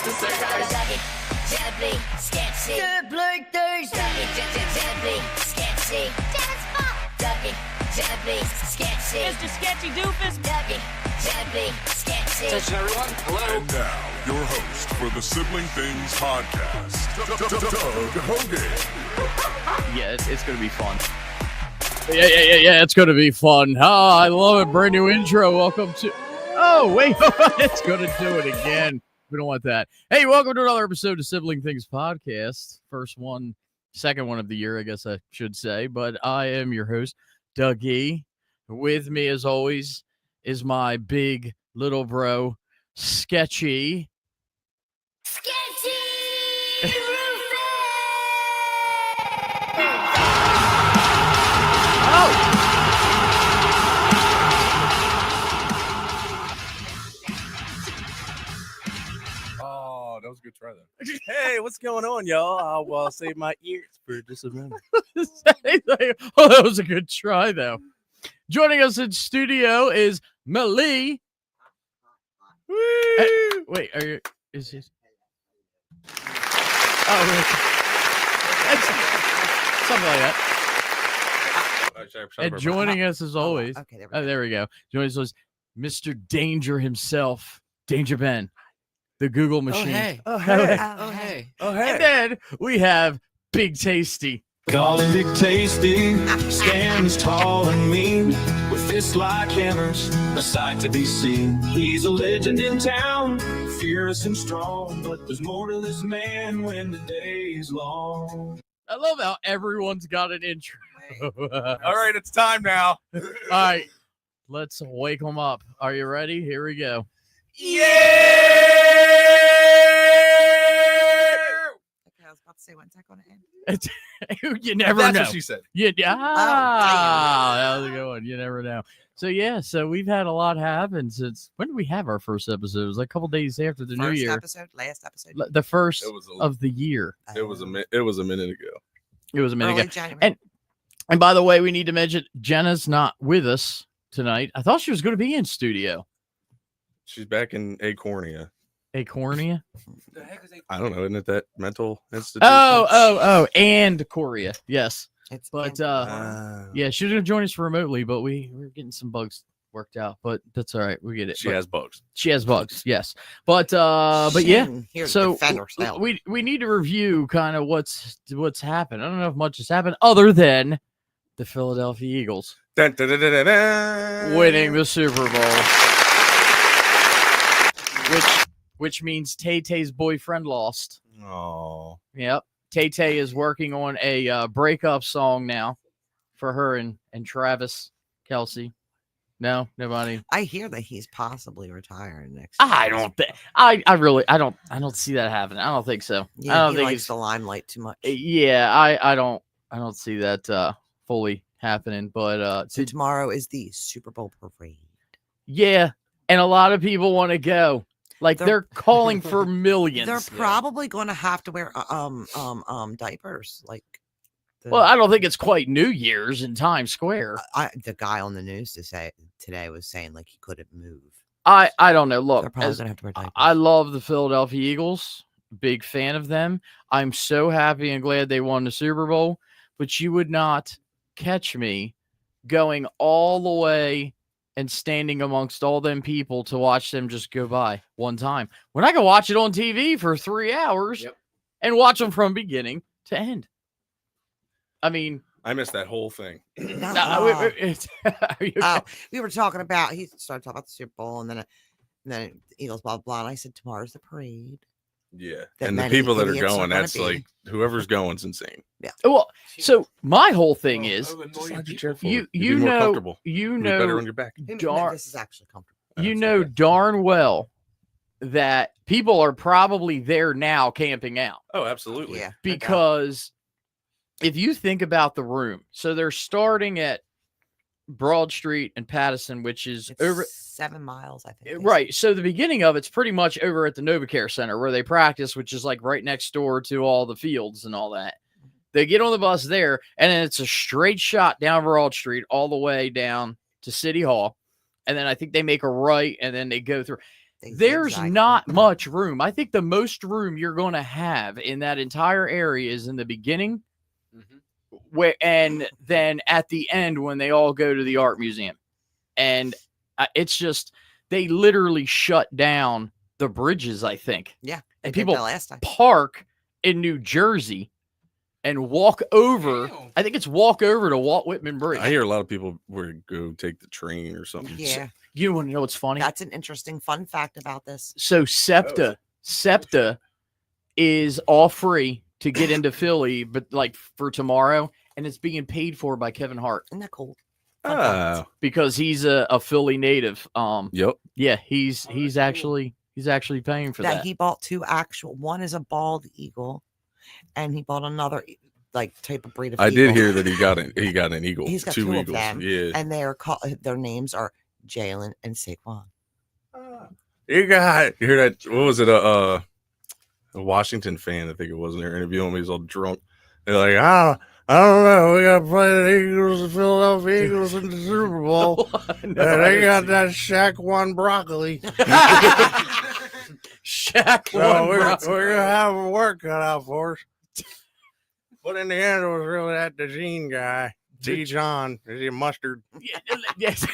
Sibling, Sketchy. Sibling things. Sibling, Sketchy. Sibling, Sketchy. Mr. Sketchy Doofus. Sibling, Sketchy. Attention, everyone. Hello. And now, your host for the Sibling Things podcast, Doug Hogan. Yeah, it's going to be fun. Yeah, it's going to be fun. Oh, I love it. Brand new intro. Welcome to... Oh, wait. It's going to do it again. We don't want that. Hey, welcome to another episode of Sibling Things podcast. First one, second one of the year, I guess I should say. But I am your host, Dougie. With me, as always, is my big little bro, Sketchy. Sketchy! Oh, that was a good try, though. Hey, what's going on, y'all? I'll save my ears for just a minute. Oh, that was a good try, though. Joining us in studio is Mellie. Wait, are you? Is this? Oh, that's something like that. And joining us as always. Okay, There we go. Joining us was Mr. Danger himself, Danger Ben, the Google machine. Oh, hey. And then we have Big Tasty. Call him Big Tasty, stands tall and mean, with fists like hammers, a sight to be seen. He's a legend in town, fierce and strong, but there's more to this man when the day is long. I love how everyone's got an intro. All right, it's time now. All right, let's wake them up. Are you ready? Here we go. Yeah! Okay, I was about to say, when's that going to end? You never That's know. what she said. That was a good one. You never know. So we've had a lot happen since. When did we have our first episode? It was like a couple days after the new year. Last episode. The first It was of the year. It was a minute ago. It was a minute Early ago. January. And by the way, we need to mention Jenna's not with us tonight. I thought she was going to be in studio. She's back in Acornia. Acornia? I don't know. Isn't it that mental institution? Oh, and Coria. Yes. But Yeah. she was going to join us remotely, but we're getting some bugs worked out. But that's all right. We get it. She has bugs. She has bugs. Yes. But yeah. Here to So defend herself. we need to review kind of what's happened. I don't know if much has happened other than the Philadelphia Eagles Dun, dun, dun, dun, dun, dun. winning the Super Bowl, which means Tay-Tay's boyfriend lost. Oh. Yep. Tay-Tay is working on a breakup song now for her and Travis Kelce. No, nobody. I hear that he's possibly retiring next I year. don't think. I don't see that happening. I don't think so. Yeah, I don't he think likes the limelight too much. Yeah, I don't see that fully happening. But So tomorrow is the Super Bowl parade. yeah, and a lot of people want to go. Like They're- they're calling for millions. They're probably going to have to wear diapers. Like, Well, I don't think it's quite New Year's in Times Square. the guy on the news today was saying like he couldn't move. I don't know. Look, They're probably as- going to have to wear diapers. I love the Philadelphia Eagles. Big fan of them. I'm so happy and glad they won the Super Bowl. But you would not catch me going all the way and standing amongst all them people to watch them just go by one time. When I can watch it on TV for 3 hours and watch them from beginning to end. I mean, I missed that whole thing. are you okay? We were talking about, he started talking about the Super Bowl and then the Eagles, blah, blah, and I said, tomorrow's the parade. Yeah. That And the many people that are idiots are going, gonna that's be. like, whoever's going's insane. Well, so my whole thing is, Slide your chair you forward. You'd be more know, comfortable. you You'd be better know, on your back. Darn- This is actually comfortable. you That's know okay. darn well that people are probably there now camping out Oh, absolutely. Yeah. because if you think about the room, so they're starting at Broad Street and Pattison, which is It's over 7 miles, I think. they right. So the beginning of it's pretty much over at the NovaCare Center where they practice, which is like right next door to all the fields and all that. They get on the bus there, and then it's a straight shot down Broad Street all the way down to City Hall. And then I think they make a right, and then they go through. there's zigzag. not much room. I think the most room you're going to have in that entire area is in the beginning, and then at the end when they all go to the art museum. And it's just, they literally shut down the bridges, I think. Yeah. They And did people that last time. park in New Jersey and walk over. Damn. I think it's walk over to Walt Whitman Bridge. I hear a lot of people were go take the train or something. Yeah. You want to know what's funny? That's an interesting fun fact about this. So SEPTA is all free to get into Philly, but like for tomorrow, and it's being paid for by Kevin Hart Isn't that cool? Oh, because he's a Philly native. yep. Yeah, he's actually paying for that. He bought two actual. One is a bald eagle, and he bought another like type of breed of. I did eagle. hear that he got an eagle. He's got two two of eagles. them, Yeah. and they are called. Their names are Jalen and Saquon. You hear that? What was it? A Washington fan, I think it was, in their interview him. He's all drunk. They're like, I don't know. We got to play the Eagles, the Philadelphia Eagles in the Super Bowl. They got that Shaq one broccoli. Shaq So won, we're bro. going to have a work cut out for us. But in the end, it was really that DeJean guy. John. Is he mustard? Yes.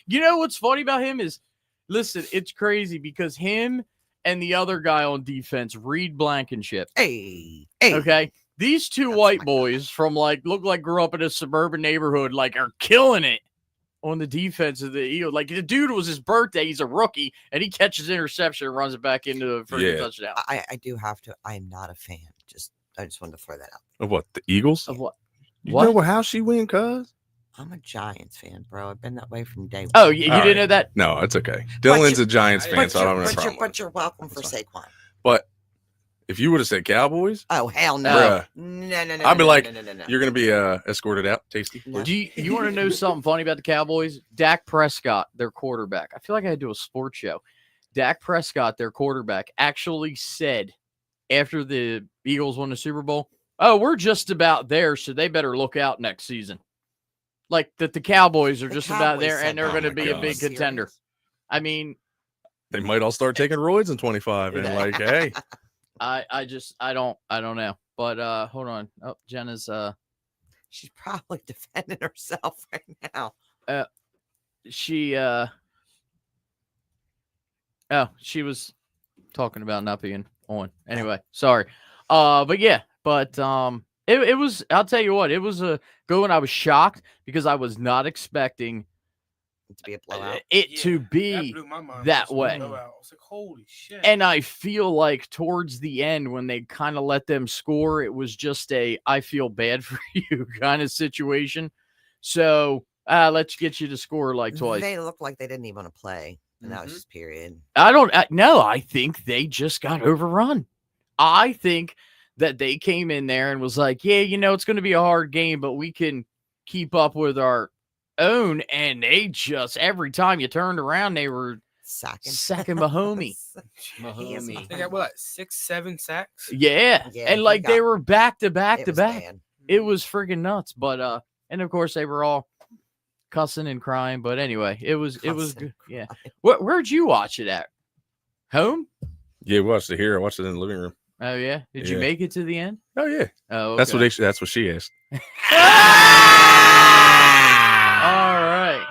You know what's funny about him is, listen, it's crazy because him and the other guy on defense, Reed Blankenship. Hey. Okay. These two That's white my boys from look like grew up in a suburban neighborhood, are killing it on the defense of the Eagles. Like the dude was his birthday. He's a rookie and he catches interception and runs it back into the freaking touchdown. I do have to. I am not a fan. I just wanted to throw that out. Of what? The Eagles? Of what? You What? know how she win, cuz? I'm a Giants fan, bro. I've been that way from day one. Oh, you All didn't right. know that? No, it's okay. Dylan's a Giants fan, But so I don't have a problem. But you're welcome for That's Saquon. But if you would have said Cowboys, Oh hell no! Bruh. No! I'd be no, like, no, no, no, no. you're going to be escorted out, Tasty. No. Do you want to know something funny about the Cowboys? Dak Prescott, their quarterback. I feel like I had to do a sports show. Dak Prescott, their quarterback, actually said after the Eagles won the Super Bowl, "Oh, we're just about there, so they better look out next season." Like that, the Cowboys are The just about Cowboys there, said and they're that. going to Oh be my a God. big contender. Serious? I mean, They might all start taking roids in 25 and like, hey, I don't know. But hold on. Oh, Jenna's She's probably defending herself right now. she she was talking about not being on. Anyway, sorry. But yeah, it was, I'll tell you what, it was a good one. I was shocked because I was not expecting To be a blowout. it Yeah, to that be blew my mind. that Just way. blowout. I was like, holy shit. and I feel like towards the end when they kind of let them score, it was just a I feel bad for you kind of situation. So let's get you to score like twice. They looked like they didn't even want to play, and that was Mhm. just period. No, I think they just got overrun. I think that they came in there and was like, yeah, it's going to be a hard game, but we can keep up with our own. And they just, every time you turned around, they were Sacking Mahomie. Mahomie. They got what, 6-7 sacks? Yeah. Yeah, And he like they got- were back to back It to was back. bad. It was friggin' nuts. But, and of course they were all cussing and crying. But anyway, it was Cussing good. and Yeah. crying. Where'd you watch it at? Home? yeah, we watched it here. I watched it in the living room. Oh, yeah. Did you Yeah. make it to the end? Oh, yeah. Oh, That's okay. that's what she asked. All right.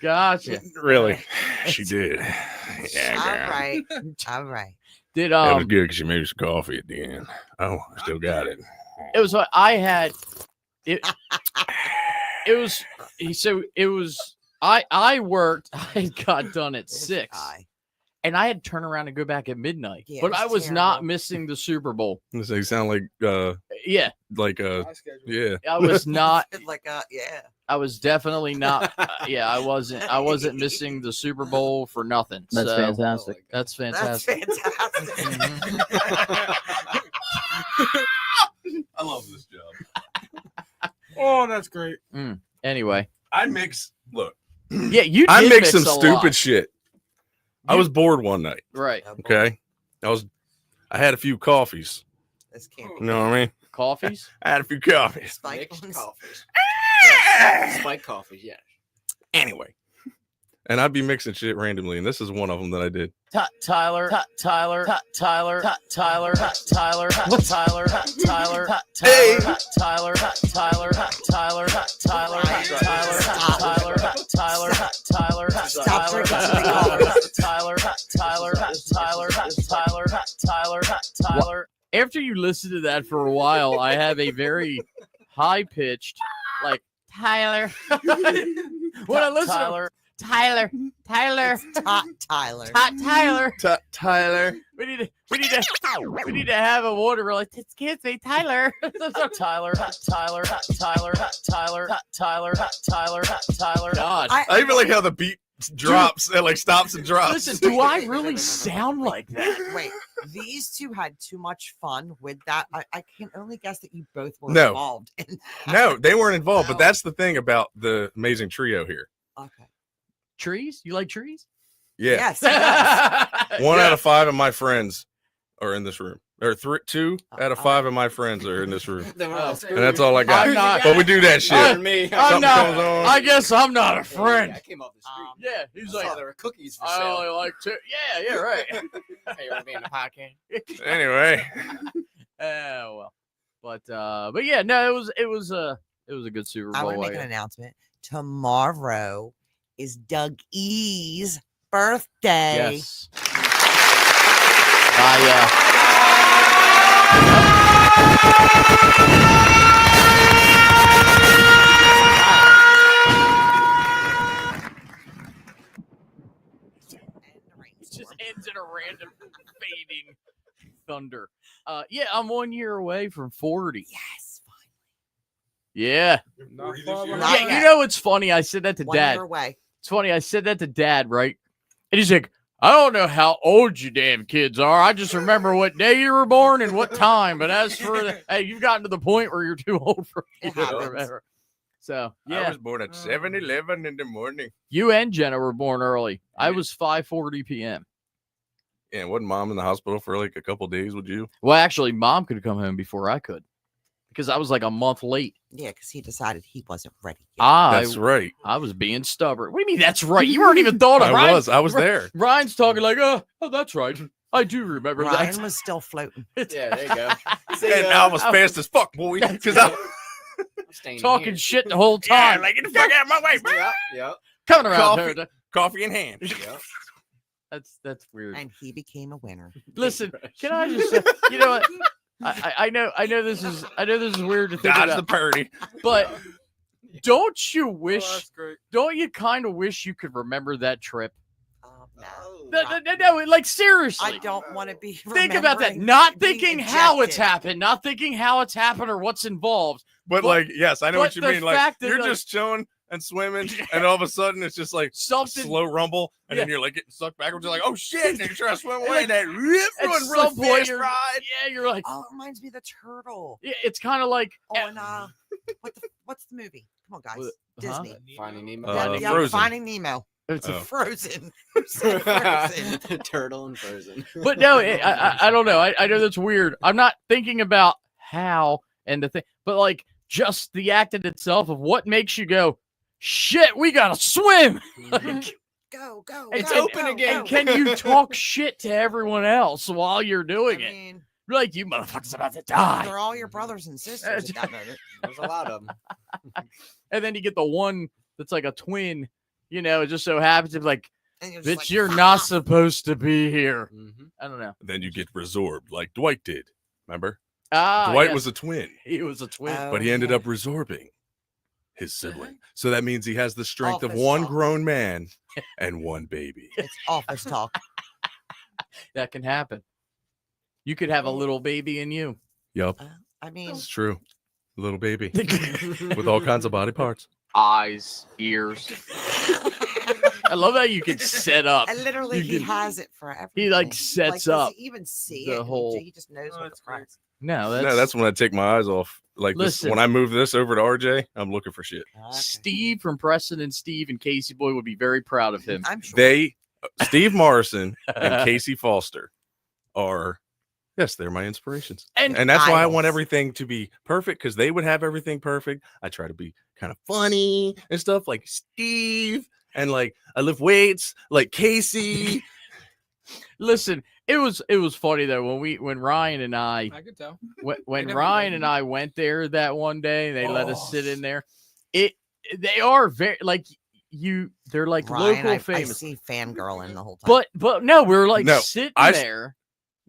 Gotcha. Really? She did. Yeah, All girl. right. All right. Did That was good because she made us coffee at the end. Oh, I still got it. it was what I had it I worked, I got done at There's 6 Kai. and I had to turn around and go back at midnight. Yeah, but it was I was not terrible. missing the Super Bowl. They sound like Yeah, yeah. I was not Like yeah. I was definitely not I wasn't missing the Super Bowl for nothing. That's So, fantastic. That's That's fantastic. fantastic. I love this job. Oh, that's great. Anyway. I mix Yeah, you I did mix some a lot. stupid shit. I You- was bored one night. Right. Okay. I had a few coffees. This can't You be know what I mean? Coffees? I had a few coffees. spike Mixed ones. coffees. Spike coffees, yeah. Anyway, and I'd be mixing shit randomly, and this is one of them that I did. Tyler. After you listen to that for a while, I have a very high-pitched, like, Tyler. When I listen to Tyler. Tyler. Tyler. We need to have a water. We're like, this can't say Tyler. Tyler. God. I even like how the beat drops. It like stops and drops. Listen, do I really sound like that? Wait, these two had too much fun with that. I can only guess that you both were No. involved in that. No, they weren't involved, but No. that's the thing about the amazing trio here. Okay. Trees? You like trees? Yeah. Yes. Yes. One out of 5 of my friends are in this room. Or 2 out of 5 of my friends are in this room. And that's all I got. I'm not- But we do that shit. I'm Something not. comes on. I guess I'm not a friend. I came off the street. Yeah, he's I like, saw there were cookies for I only sale. like two. Yeah, right. Hey, you want to be in the podcast? Anyway. Well, but yeah, no, it was a good Super Bowl. I want to make an announcement. Tomorrow is Doug E's birthday. Yes. It just ends in a random fading thunder. Yeah, I'm 1 year away from 40. Yes. Yeah. Not far behind. Not Yeah, yet. you know what's funny? I said that to 1 Dad. year away. It's funny. I said that to Dad, right? And he's like, I don't know how old you damn kids are. I just remember what day you were born and what time. But as for hey, you've gotten to the point where you're too old for you It to happens. remember. So I yeah, was born at 7:11 in the morning. you and Jenna were born early. I was 5:40 p.m. Yeah, wasn't mom in the hospital for like a couple days, would you? Well, actually, Mom could come home before I could because I was like a month late. Yeah, because he decided he wasn't ready yet. That's right. I was being stubborn. What do you mean that's right? You weren't even thought of. I was there. Ryan's talking like, oh, that's right. I do remember Ryan that. was still floating. Yeah, there you go. See, And I was fast as fuck, boy. Because I I'm staying Talking here. shit the whole time. like, get the fuck out of my way, bro. Yep, yep, Coming around Coffee. here. Coffee in hand. yep. That's weird. And he became a winner. Listen, can I just say, you know what? I know this is weird to think Dodge about, the purdy. but don't you Oh, wish? that's great. Don't you kind of wish you could remember that trip? No. No, like seriously. I don't want to be. Think about that. remembering Not being thinking how it's ejected. happened. Not thinking how it's happened or what's involved. But But- like, yes, I know but what you the mean. Like, fact that, you're like- just chilling and swimming, and all of a sudden it's just like Something. slow rumble, and then you're like getting sucked backwards. You're like, oh shit! And you're trying to swim away, and that rip, At run some really point, fast you're, ride. yeah, you're like, Oh, it reminds me of the turtle. yeah, it's kind of like, On what's the movie? Come on, guys. What- Disney. Finding Nemo. Yeah, Frozen. Finding Nemo. it's Oh. Frozen. Who said Frozen? Turtle and Frozen. But no, I don't know. I know that's weird. I'm not thinking about how and the thing, but like just the act in itself of what makes you go, shit, we gotta swim. Like, Go, go. It's go, open go, again. go. and can you talk shit to everyone else while you're doing I it? mean, You're like, you motherfuckers about to die. they're all your brothers and sisters at that moment. There's a lot of them. And then you get the one that's like a twin, you know, it just so happens to be like, And you're just bitch, like, you're "Fuck not off." supposed to be here. Mm-hmm. I don't know. Then you get resorbed, like Dwight did. Remember, Ah, Dwight yes, was a twin, he was a twin. Oh, but he ended yeah. up resorbing his sibling. So that means he has the strength of Office one talk. grown man and one baby. It's office talk. That can happen. You could have a little baby in you. Yup, I mean, it's true. Little baby with all kinds of body parts. Eyes, ears. I love how you can set up. and literally You he can- has it for everything. He like sets does up. he even see the it? whole- He just knows Oh, what that's the great. price. No, No, that's when I take my eyes off. Like this, Listen. when I move this over to RJ, I'm looking for shit. Steve from Preston and Steve and Casey Boy would be very proud of him. I'm sure. They, Steve Morrison and Casey Foster are, yes, they're my inspirations. And And that's why I want idols. everything to be perfect because they would have everything perfect. I try to be kind of funny and stuff like Steve and like I lift weights like Casey. Listen, it was funny though when Ryan and I I could tell. when never Ryan let and me- I went there that one day, they let us sit in there. They are very like they're like Ryan, local I famous. see fangirling the whole time. But no, we were like No, sitting I- there.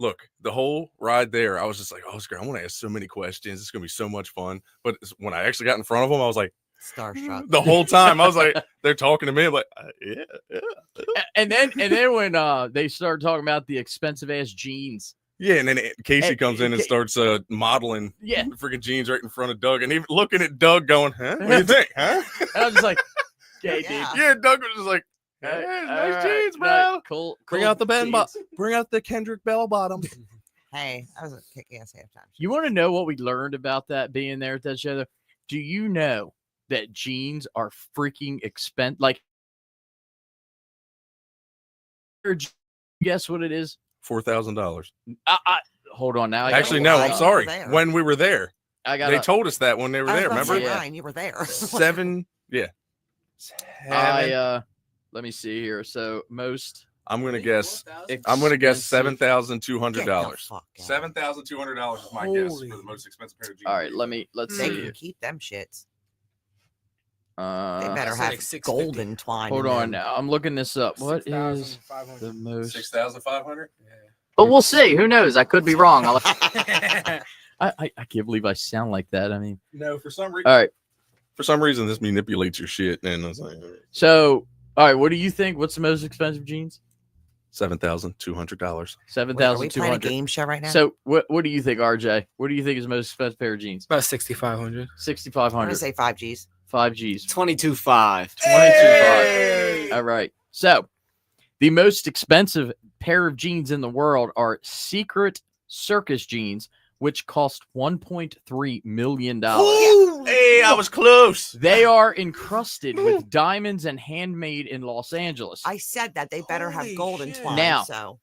Look, the whole ride there, I was just like, Oscar, I want to ask so many questions. It's gonna be so much fun. But when I actually got in front of them, I was like, Starstruck. the whole time, I was like, they're talking to me. I'm like, yeah. And then when they started talking about the expensive ass jeans. Yeah, and then Casey And- comes in and starts modeling Yeah. the freaking jeans right in front of Doug, and even looking at Doug, going, "Huh? What do you think? Huh?" And I was just like, okay, Yeah. Yeah, Doug was just like, dude. "Hey, All nice right, jeans, bro. no, cool. Bring cool out the jeans. bring out the Kendrick bell bottom." Hey, that was a kick-ass halftime. You want to know what we learned about that being there at that show? Though? Do you know that jeans are freaking expensive? Like, guess what it is? $4,000. Hold on now. I gotta Actually, look no, it I'm up. sorry. there. When we were there, I got. they told us that when they were I was there. about to Remember? say, Yeah. Ryan, you were there. 7. Yeah. Let me see here. So most. I'm gonna guess. Ex- I'm gonna guess expensive- $7,200. Get the fuck out. $7,200 is my guess Holy. for the most expensive pair of jeans. All right, let's They see. can keep them shits. They Uh, better I said have like 650. golden twine. hold in on them. now. I'm looking this up. What is 6,500. the most? 6,500. But we'll see. Who knows? I could be wrong. I can't believe I sound like that. I mean, No, for some reason. all right. For some reason, this manipulates your shit, and I was like, So, all right. What do you think? What's the most expensive jeans? $7,200. Seven Wait, are thousand we two playing a hundred. game show right now? So, what do you think, RJ? What do you think is the most expensive pair of jeans? About 6,500. 6,500. I'm gonna say 5 Gs. 5 Gs. 22.5. 22.5. All right. So, the most expensive pair of jeans in the world are Secret Circus jeans, which cost $1.3 million. Hey, I was close. They are encrusted with diamonds and handmade in Los Angeles. I said that they better have Holy golden shit. twine. Now- So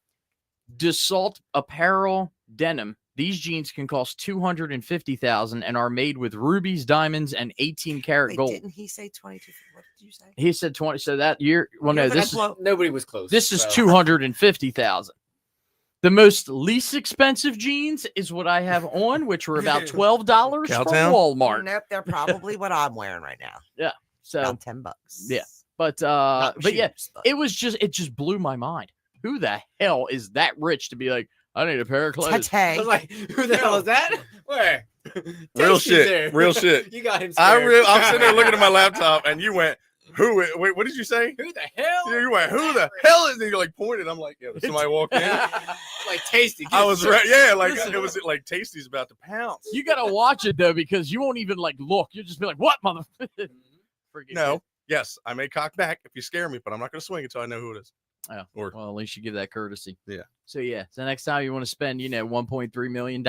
Dassault apparel denim. These jeans can cost $250,000 and are made with rubies, diamonds, and 18-karat wait, gold. didn't he say 22? What did you say? He said 20. So that year, well, no, You're gonna this is blow- Nobody was close. this is so. 250,000. The most least expensive jeans is what I have on, which were about $12 from Cowtown? Walmart. Nope, they're probably what I'm wearing right now. So, About $10. yeah. but Not yeah, shoes, but- it just blew my mind. Who the hell is that rich to be like, I need a pair of clothes? I Tete. was like, who the hell is that? Where? Real Tasty's shit. there. Real shit. You got him I'm scared. sitting there looking at my laptop, and you went, "Who? Wait, what did you say?" Who the hell? You went, "Who the hell is?" And you like pointed. I'm like, "Yo, somebody walked in." Like Tasty. I was right. Yeah, like Listen. it was like Tasty's about to pounce. You gotta watch it though, because you won't even like look. You'll just be like, "What, mother?" Forget No. it. Yes, I may cock back if you scare me, but I'm not going to swing until I know who it is. Oh, Or well, at least you give that courtesy. Yeah. So yeah, so next time you want to spend, $1.3 million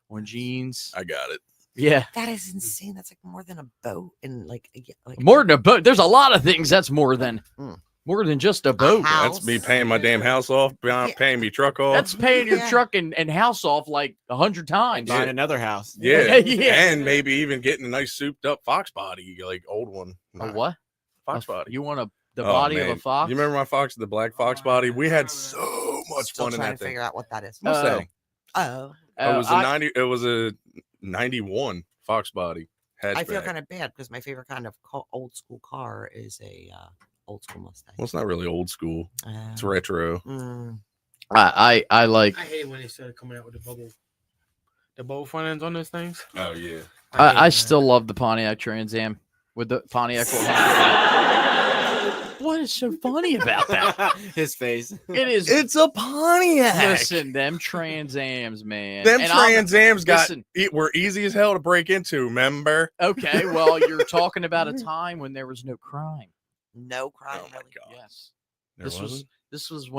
on jeans. I got it. Yeah, That is insane. That's like more than a boat and like more than a boat. There's a lot of things that's more than just a boat. house. That's me paying my damn house off, paying me truck off. That's paying your Yeah. truck and house off like 100 times. Buying another house. yeah. Yeah. And maybe even getting a nice souped up fox body, like old one. A what? Fox body. You want the Oh, body of man. a fox? You remember my fox, the black fox body? We had so much Still fun in trying that to thing. figure out what that is. Mustang. Oh, It was a I- 90. It was a 91 fox body. I feel Hatchback. kind of bad because my favorite kind of old school car is a old school Mustang. Well, it's not really old school. It's Uh, retro. I like. I hate when they started coming out with the bubble front ends on those things. Oh yeah. I still love the Pontiac Trans Am with the Pontiac 400. What is so funny about that? His face. It is. It's a Pontiac. Listen, them Trans Ams, man. Them And I'm- Trans Ams listen. were easy as hell to break into. Remember? Okay, well, you're talking about a time when there was no crime. no crime. Oh my really. god. Yes, There this wasn't? was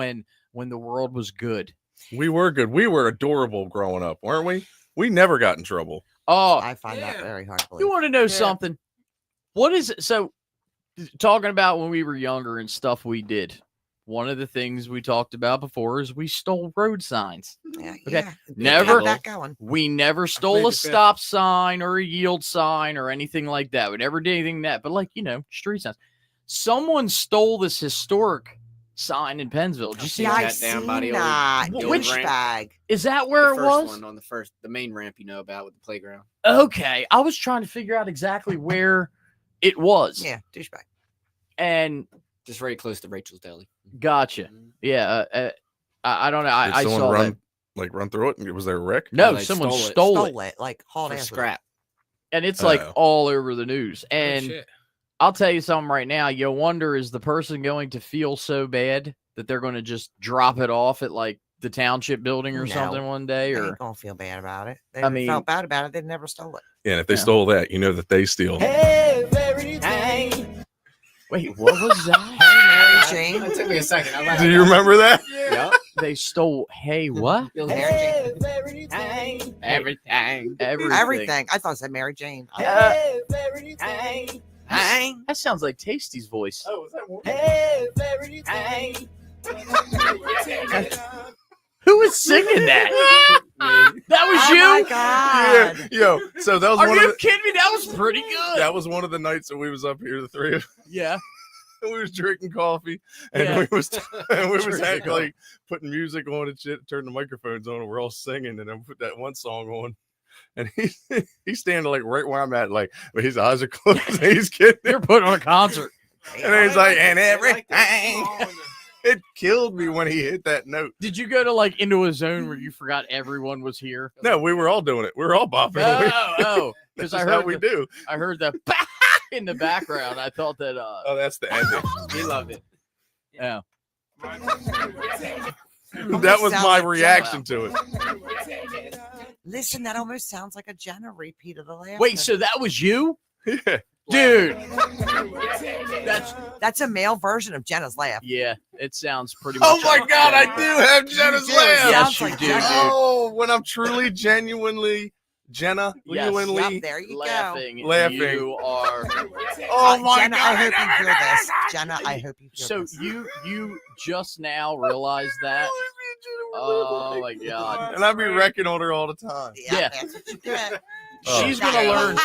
when the world was good. We were good. We were adorable growing up, weren't we? We never got in trouble. Oh, I find that Yeah. very hard to believe. you want to know something? What is it? So, talking about when we were younger and stuff we did. One of the things we talked about before is we stole road signs. Yeah, Okay, yeah. never- Got that going. We never plead stole the a fifth. stop sign or a yield sign or anything like that. We never did anything that, but street signs. someone stole this historic sign in Pennsville. Did you see Yeah, that? I Shut down seen by the old- that. the old Which ramp. Douchebag. Is that where The it first was? one on the main ramp you know about with the playground. Okay, I was trying to figure out exactly where it was. Yeah, douchebag. And Just very close to Rachel's Deli. gotcha. Yeah, I don't know. Did I someone saw run that. run through it? Was there a wreck? No, they someone stole it. stole it, Like hauled For ass with it. scrap. and it's like Oh. all over the news. Oh, And shit. I'll tell you something right now. You wonder, is the person going to feel so bad that they're going to just drop it off at like the township building or No. something one day? They Or ain't gonna feel bad about it. They I mean- felt bad about it. They never stole it. Yeah, and if they Yeah. stole that, you know that they steal. wait, what was that? Hey, Mary Jane. It took me a second. I'm like, Do you remember that? Yep. They stole. Hey, what? Mary Jane. Everything. Everything. I thought it said Mary Jane. That sounds like Tasty's voice. Oh, was that one? Who was singing that? That was Oh you. my God. Yeah, yo. So that was Are one you of the, kidding me? That was pretty good. that was one of the nights that we was up here, the three of us. Yeah. We was drinking coffee and Yeah. we was Drinking like putting music on and shit, turn the microphones on, and we're all singing, and then put that one song on. And he's standing like right where I'm at, like with his eyes are closed. And he's kidding. You're putting on a concert. And then he's like, and They everything. like that song. It killed me when he hit that note. Did you go to like into a zone where you forgot everyone was here? No, we were all doing it. We were all bopping. Oh, That's because I how heard we do. I heard the in the background. I thought that. Oh, that's the ending. He loved it. Yeah. That was Sounds my like reaction to it. Listen, that almost sounds like a Jenna repeat of the last. Wait, so that was you, Yeah. dude? That's a male version of Jenna's laugh. Yeah, it sounds pretty much. Oh my like God, that. I do have Jenna's do. laugh. Yes, Sounds you like do, Jenna. dude. Oh, when I'm truly, genuinely, Yes. genuinely. Yep, there you Laughing. Laughing. You are. Oh my Jenna, God. I hope you hear this. Jenna, I hope you hear So this. you just now realized that. Oh my God. And I be wrecking on her all the time. Yeah. That's what you get. Oh. She's gonna learn.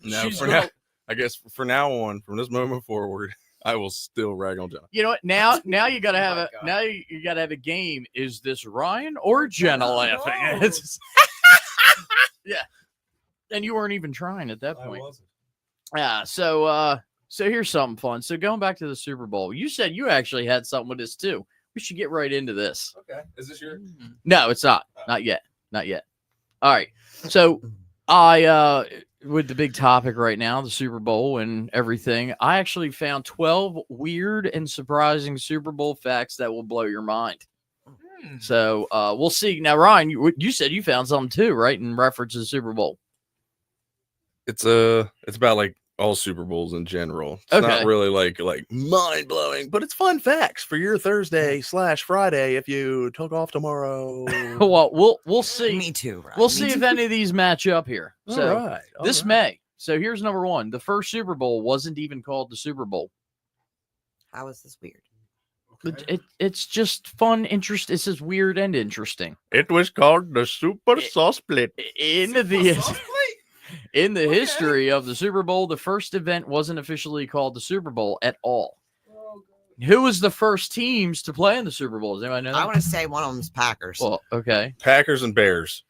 No, She's for gonna- now, I guess for now on, from this moment forward, I will still rag on Jenna. You know what? Now you gotta have my a God. now you gotta have a game. Is this Ryan or Jenna laughing? It's just- yeah. And you weren't even trying at that point. Yeah. So here's something fun. So going back to the Super Bowl, you said you actually had something with this too. We should get right into this. Okay. Is this your? No, it's not. Not yet. Not yet. All right. So I with the big topic right now, the Super Bowl and everything, I actually found 12 weird and surprising Super Bowl facts that will blow your mind. So we'll see. Now, Ryan, you said you found something too, right? In reference to the Super Bowl. It's about like all Super Bowls in general. It's Okay. not really like mind blowing, but it's fun facts for your Thursday/Friday if you took off tomorrow. Well, we'll see. Me too, right? We'll see if any of these match up here. So all right. this May. So here's number one. The first Super Bowl wasn't even called the Super Bowl. How is this weird? It's just fun, interest. It's just weird and interesting. It was called the Super Sauce Split. In the history of the Super Bowl, the first event wasn't officially called the Super Bowl at all. Who was the first teams to play in the Super Bowl? Does anybody know I that? want to say one of them's Packers. Well, okay. Packers and Bears.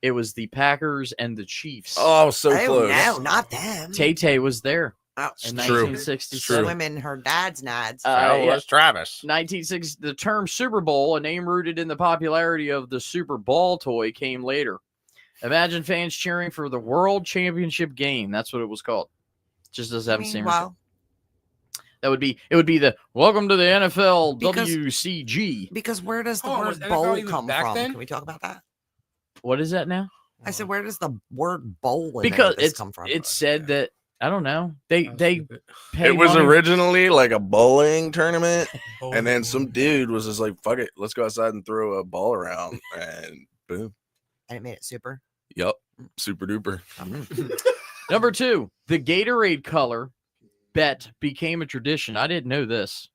It was the Packers and the Chiefs. Oh, so oh, close. no, not them. Tay was there Oh, in It's true. 1966. True. swimming her dad's nads. Oh, Yeah. that's Travis. 1960. The term Super Bowl, a name rooted in the popularity of the Super Ball toy, came later. Imagine fans cheering for the World Championship game. That's what it was called. Just doesn't have the same. Well, It would be the welcome to the NFL Because- WCG. because where does the Oh, word was NFL bowl even come back from? then? Can we talk about that? What is that now? I said, where does the word bowl in Because this it's come from? it said that I don't know. They pay It was money- originally like a bowling tournament, and then some dude was just like, "Fuck it, let's go outside and throw a ball around," and boom, and it made it super. yup, super duper. Number two, the Gatorade color bet became a tradition. I didn't know this.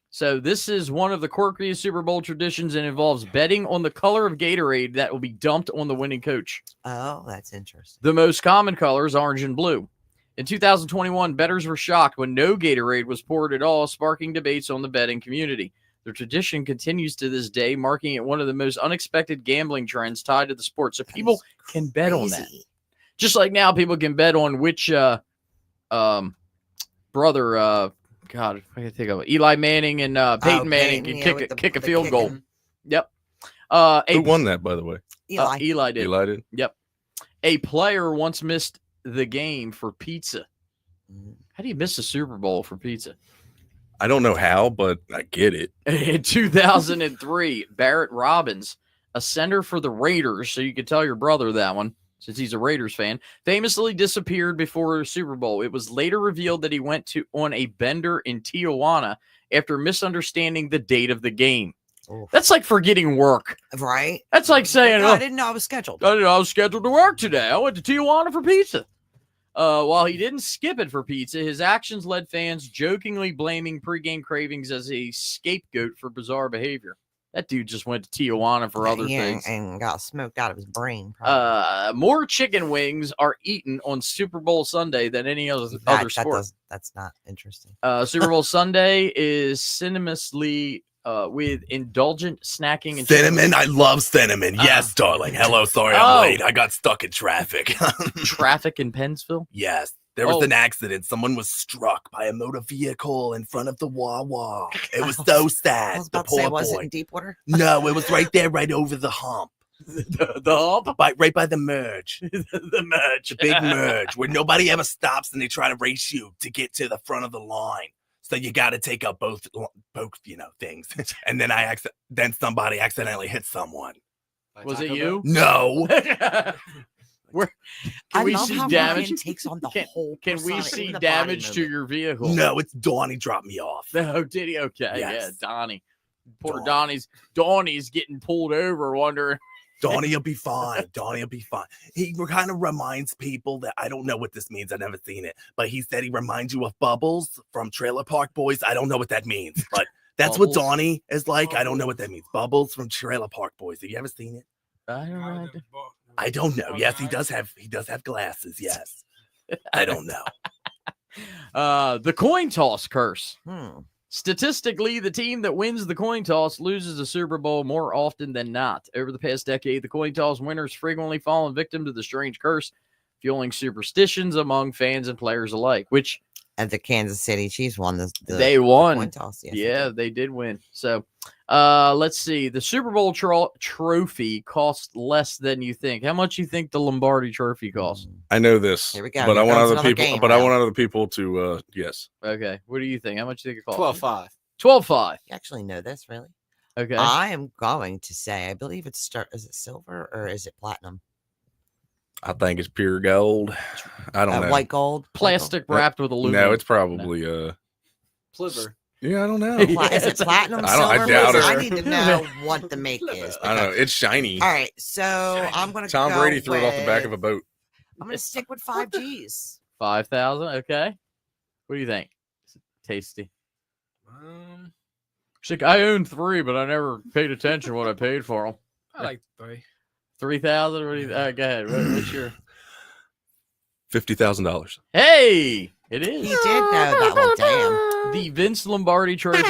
So this is one of the quirkiest Super Bowl traditions and involves betting on the color of Gatorade that will be dumped on the winning coach. Oh, that's interesting. The most common color is orange and blue. In 2021, bettors were shocked when no Gatorade was poured at all, sparking debates on the betting community. The tradition continues to this day, marking it one of the most unexpected gambling trends tied to the sport. So people can bet on that. Just like now, people can bet on which brother, God, I can think of it. Eli Manning and Peyton Manning can kick a field goal. Yep. Who won that, by the way? Eli. Eli did. Eli did. Yep. A player once missed the game for pizza. How do you miss a Super Bowl for pizza? I don't know how, but I get it. In 2003, Barrett Robbins, a center for the Raiders, so you could tell your brother that one, since he's a Raiders fan, famously disappeared before the Super Bowl. It was later revealed that he went on a bender in Tijuana after misunderstanding the date of the game. Oof. That's like forgetting work. Right? That's like saying, I didn't know I was scheduled. I didn't know I was scheduled to work today. I went to Tijuana for pizza. While he didn't skip it for pizza, his actions led fans jokingly blaming pregame cravings as a scapegoat for bizarre behavior. That dude just went to Tijuana for other things. And got smoked out of his brain. More chicken wings are eaten on Super Bowl Sunday than any other sport. That's not interesting. Super Bowl Sunday is synonymously with indulgent snacking and Cinnamon, I love cinnamon. Yes, darling. Hello, sorry I'm late. I got stuck in traffic. Traffic in Pennsville? Yes. There was an accident. Someone was struck by a motor vehicle in front of the Wawa. It was so sad. I was about to say, was it in Deepwater? No, it was right there, right over the hump. The hump? Right by the merge. The merge. The big merge where nobody ever stops and they try to race you to get to the front of the line. So you got to take up both things. And then somebody accidentally hit someone. Was it you? No. Can we see damage? Takes on the whole can we see damage to your vehicle? No, it's Donnie dropped me off. Oh, did he? Okay, yes. Yeah, Donnie. Poor Donnie's getting pulled over, wondering. Donnie will be fine. Donnie will be fine. He kind of reminds people that I don't know what this means. I've never seen it, but he said he reminds you of Bubbles from Trailer Park Boys. I don't know what that means, but that's what Donnie is like. Bubbles. I don't know what that means. Bubbles from Trailer Park Boys. Have you ever seen it? I don't know. Yes, he does have glasses. Yes. I don't know. The coin toss curse. Statistically, the team that wins the coin toss loses the Super Bowl more often than not. Over the past decade, the coin toss winners frequently fallen victim to the strange curse, fueling superstitions among fans and players alike, which and the Kansas City Chiefs won they won. The coin toss. Yes, yeah, they did win. So let's see. The Super Bowl trophy costs less than you think. How much you think the Lombardi trophy costs? I know this. Here we go. But I want other people. But I want other people to guess. Okay. What do you think? How much do you think it costs? $12,500. $12,500. You actually know this, really? Okay. I am going to say, I believe it's is it silver or is it platinum? I think it's pure gold. I don't know. White gold, plastic wrapped with aluminum. No, it's probably Sliver. Yeah, I don't know. Is it platinum? I doubt it. I need to know what the make is. I don't know. It's shiny. All right, so I'm going to. Tom Brady threw it off the back of a boat. I'm going to stick with 5 G's. 5,000. Okay. What do you think? Tasty. She's like, I own 3, but I never paid attention what I paid for them. I like 3. 3,000. What do you? Go ahead. What's your? $50,000. Hey, it is. He did know that one. Damn. The Vince Lombardi Trophy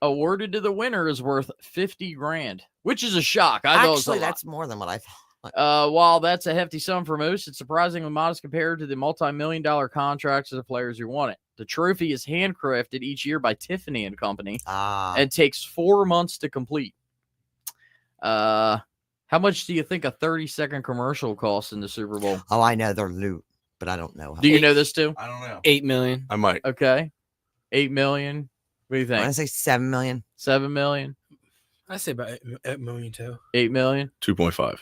awarded to the winner is worth $50,000, which is a shock. I thought actually that's more than what I thought. While that's a hefty sum for most, it's surprisingly modest compared to the multi-million-dollar contracts of the players who won it. The trophy is handcrafted each year by Tiffany and Company and takes 4 months to complete. How much do you think a 30-second commercial costs in the Super Bowl? Oh, I know they're loot, but I don't know. Do you know this too? I don't know. $8 million. I might. Okay. $8 million. What do you think? I say 7 million. 7 million. I say about 8 million too. 8 million. 2.5.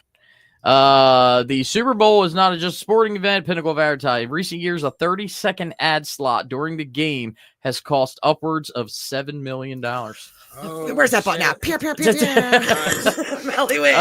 The Super Bowl is not just a sporting event, pinnacle of advertising. In recent years, a 30-second ad slot during the game has cost upwards of $7 million. Oh, where's that button now? Pew, pew, pew, pew. Mellie wins.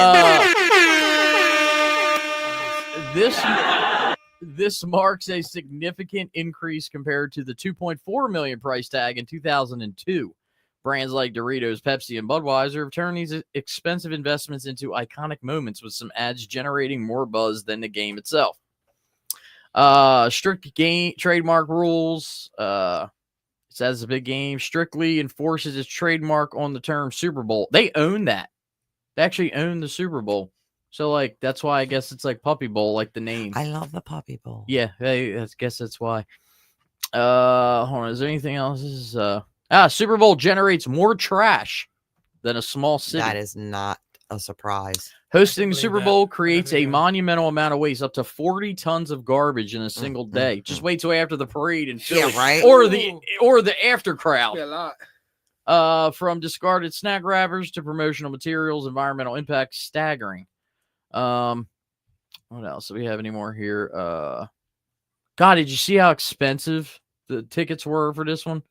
This marks a significant increase compared to the $2.4 million price tag in 2002. Brands like Doritos, Pepsi, and Budweiser have turned these expensive investments into iconic moments with some ads generating more buzz than the game itself. Strict game trademark rules. Says a big game strictly enforces its trademark on the term Super Bowl. They own that. They actually own the Super Bowl. So like that's why I guess it's like Puppy Bowl, like the name. I love the Puppy Bowl. Yeah, I guess that's why. Hold on. Is there anything else? This is Super Bowl generates more trash than a small city. That is not a surprise. Hosting the believe Super that. Bowl creates a Yeah. monumental amount of waste, up to 40 tons of garbage in a single day. Just wait till after the parade and fill Yeah, it. right? or the after crowd. Yeah, a lot. From discarded snack wrappers to promotional materials, environmental impact staggering. What else? Do we have any more here? God, did you see how expensive the tickets were for this one?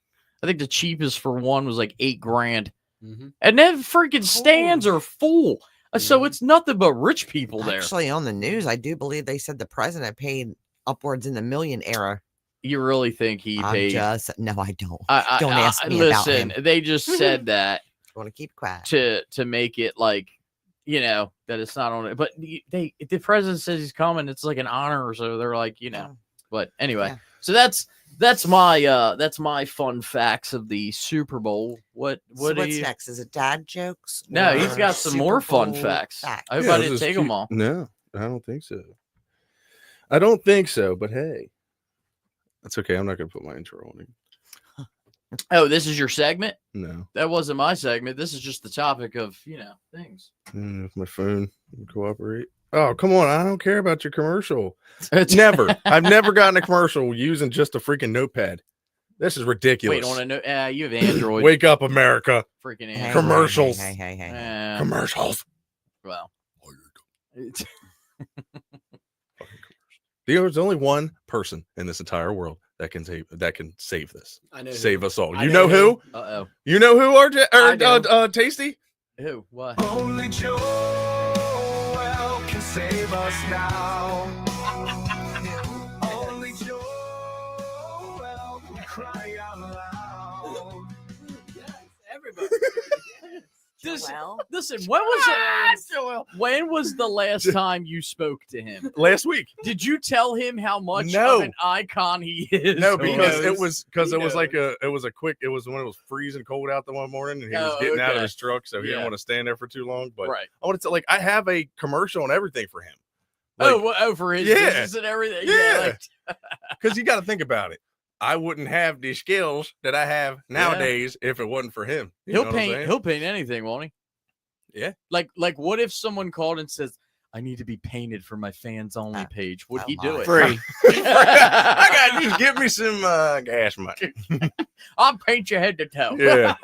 I think the cheapest for one was like $8,000. Mm-hmm. And then freaking stands are full. So it's nothing but rich people there. Actually, on the news, I do believe they said the president paid upwards in the million era. You really think he paid? No, I don't. I Don't ask me about listen, him. they just said that I want to keep quiet. to make it like, that it's not on it. But the president says he's coming. It's like an honor, so they're like, But anyway, Yeah. so that's my fun facts of the Super Bowl. What So do what's you? next? Is it dad jokes? No, he's or got some Super more fun Bowl facts. I hope Yeah, I this didn't is take cute. them all. No, I don't think so. I don't think so, but hey. That's okay. I'm not going to put my intro on it. Oh, this is your segment? No. That wasn't my segment. This is just the topic of, things. If my phone would cooperate. Oh, come on. I don't care about your commercial. Never. I've never gotten a commercial using just a freaking notepad. This is ridiculous. Wait, on a note, you have Android. Wake up, America. Freaking Hey, Android. Commercials. Hey. Commercials. Well. There's only one person in this entire world that can save this. I know. Save us all. I You know who? Uh-oh. You know who? I know. Tasty? Who? What? Only Joel can save us now. Only Joel can cry out loud. Everybody. Listen, when was the last time you spoke to him? Last week. Did you tell him how much No. of an icon he is? No, because knows. it was He when it was freezing cold out the one morning and he was Oh, getting out of okay. his truck, so he didn't Yeah. want to stand there for too long. But Right. I wanted to I have a commercial and everything for him. For his Yeah. business and everything. Yeah. Because you got to think about it. I wouldn't have the skills that I have nowadays if it wasn't for him. You know He'll what I'm paint. saying? He'll paint anything, won't he? Yeah. Like, what if someone called and says, "I need to be painted for my fans only page"? Would he do my. it? Free. I got just give me some gas money. I'll paint your head to toe. Yeah.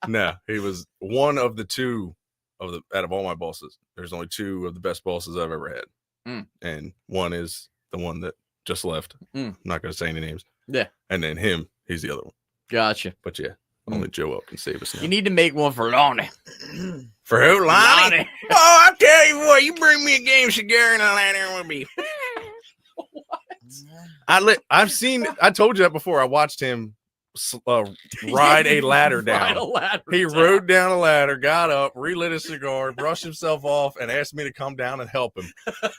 No, he was one of the two out of all my bosses. There's only two of the best bosses I've ever had. Mm. And one is the one that just left. Mm. I'm not going to say any names. Yeah. And then he's the other one. Gotcha. But yeah, only Joel can save us now. You need to make one for Lonnie. For who, Lonnie? Oh, I'll tell you what, you bring me a game cigar and I'll lie there with me. I told you that before. I watched him ride a ladder down. Ride a ladder He down. rode down a ladder, got up, relit a cigar, brushed himself off, and asked me to come down and help him.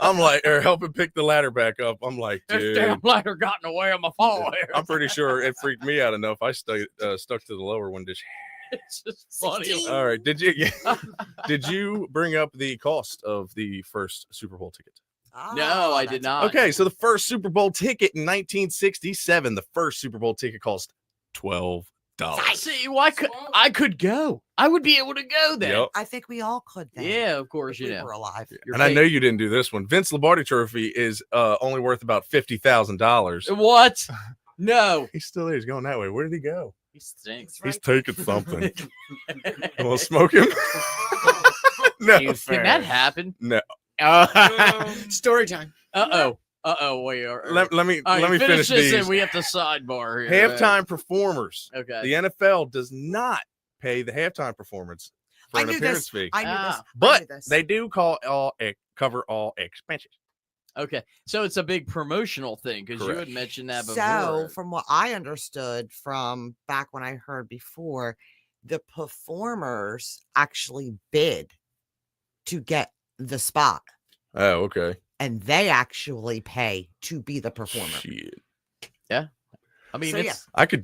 Or help him pick the ladder back up. I'm like, This dude. damn ladder got in the way of my fall here. I'm pretty sure it freaked me out enough. I stuck to the lower one. It's just funny. All right. Did you bring up the cost of the first Super Bowl ticket? No, I did not. Okay, so the first Super Bowl ticket in 1967, the first Super Bowl ticket cost $12. See, I could go? I would be able to go then. Yep. I think we all could then. Yeah, of course, if we were alive. And I know you didn't do this one. Vince Lombardi Trophy is only worth about $50,000. What? No. He's still there. He's going that way. Where did he go? He stinks. He's taking something. You want to smoke him? No. Can that happen? No. Story time. Uh-oh. Wait. Let me All right, finish this these. and we have to sidebar here. Halftime performers. Okay. The NFL does not pay the halftime performance for I an knew appearance this. fee. I knew this. I But knew this. they do cover all expenses. Okay. So it's a big promotional thing because you Correct. had mentioned that before. So, from what I understood from back when I heard before, the performers actually bid to get the spot. Oh, okay. and they actually pay to be the performer. Shit. I mean, So, yeah. I could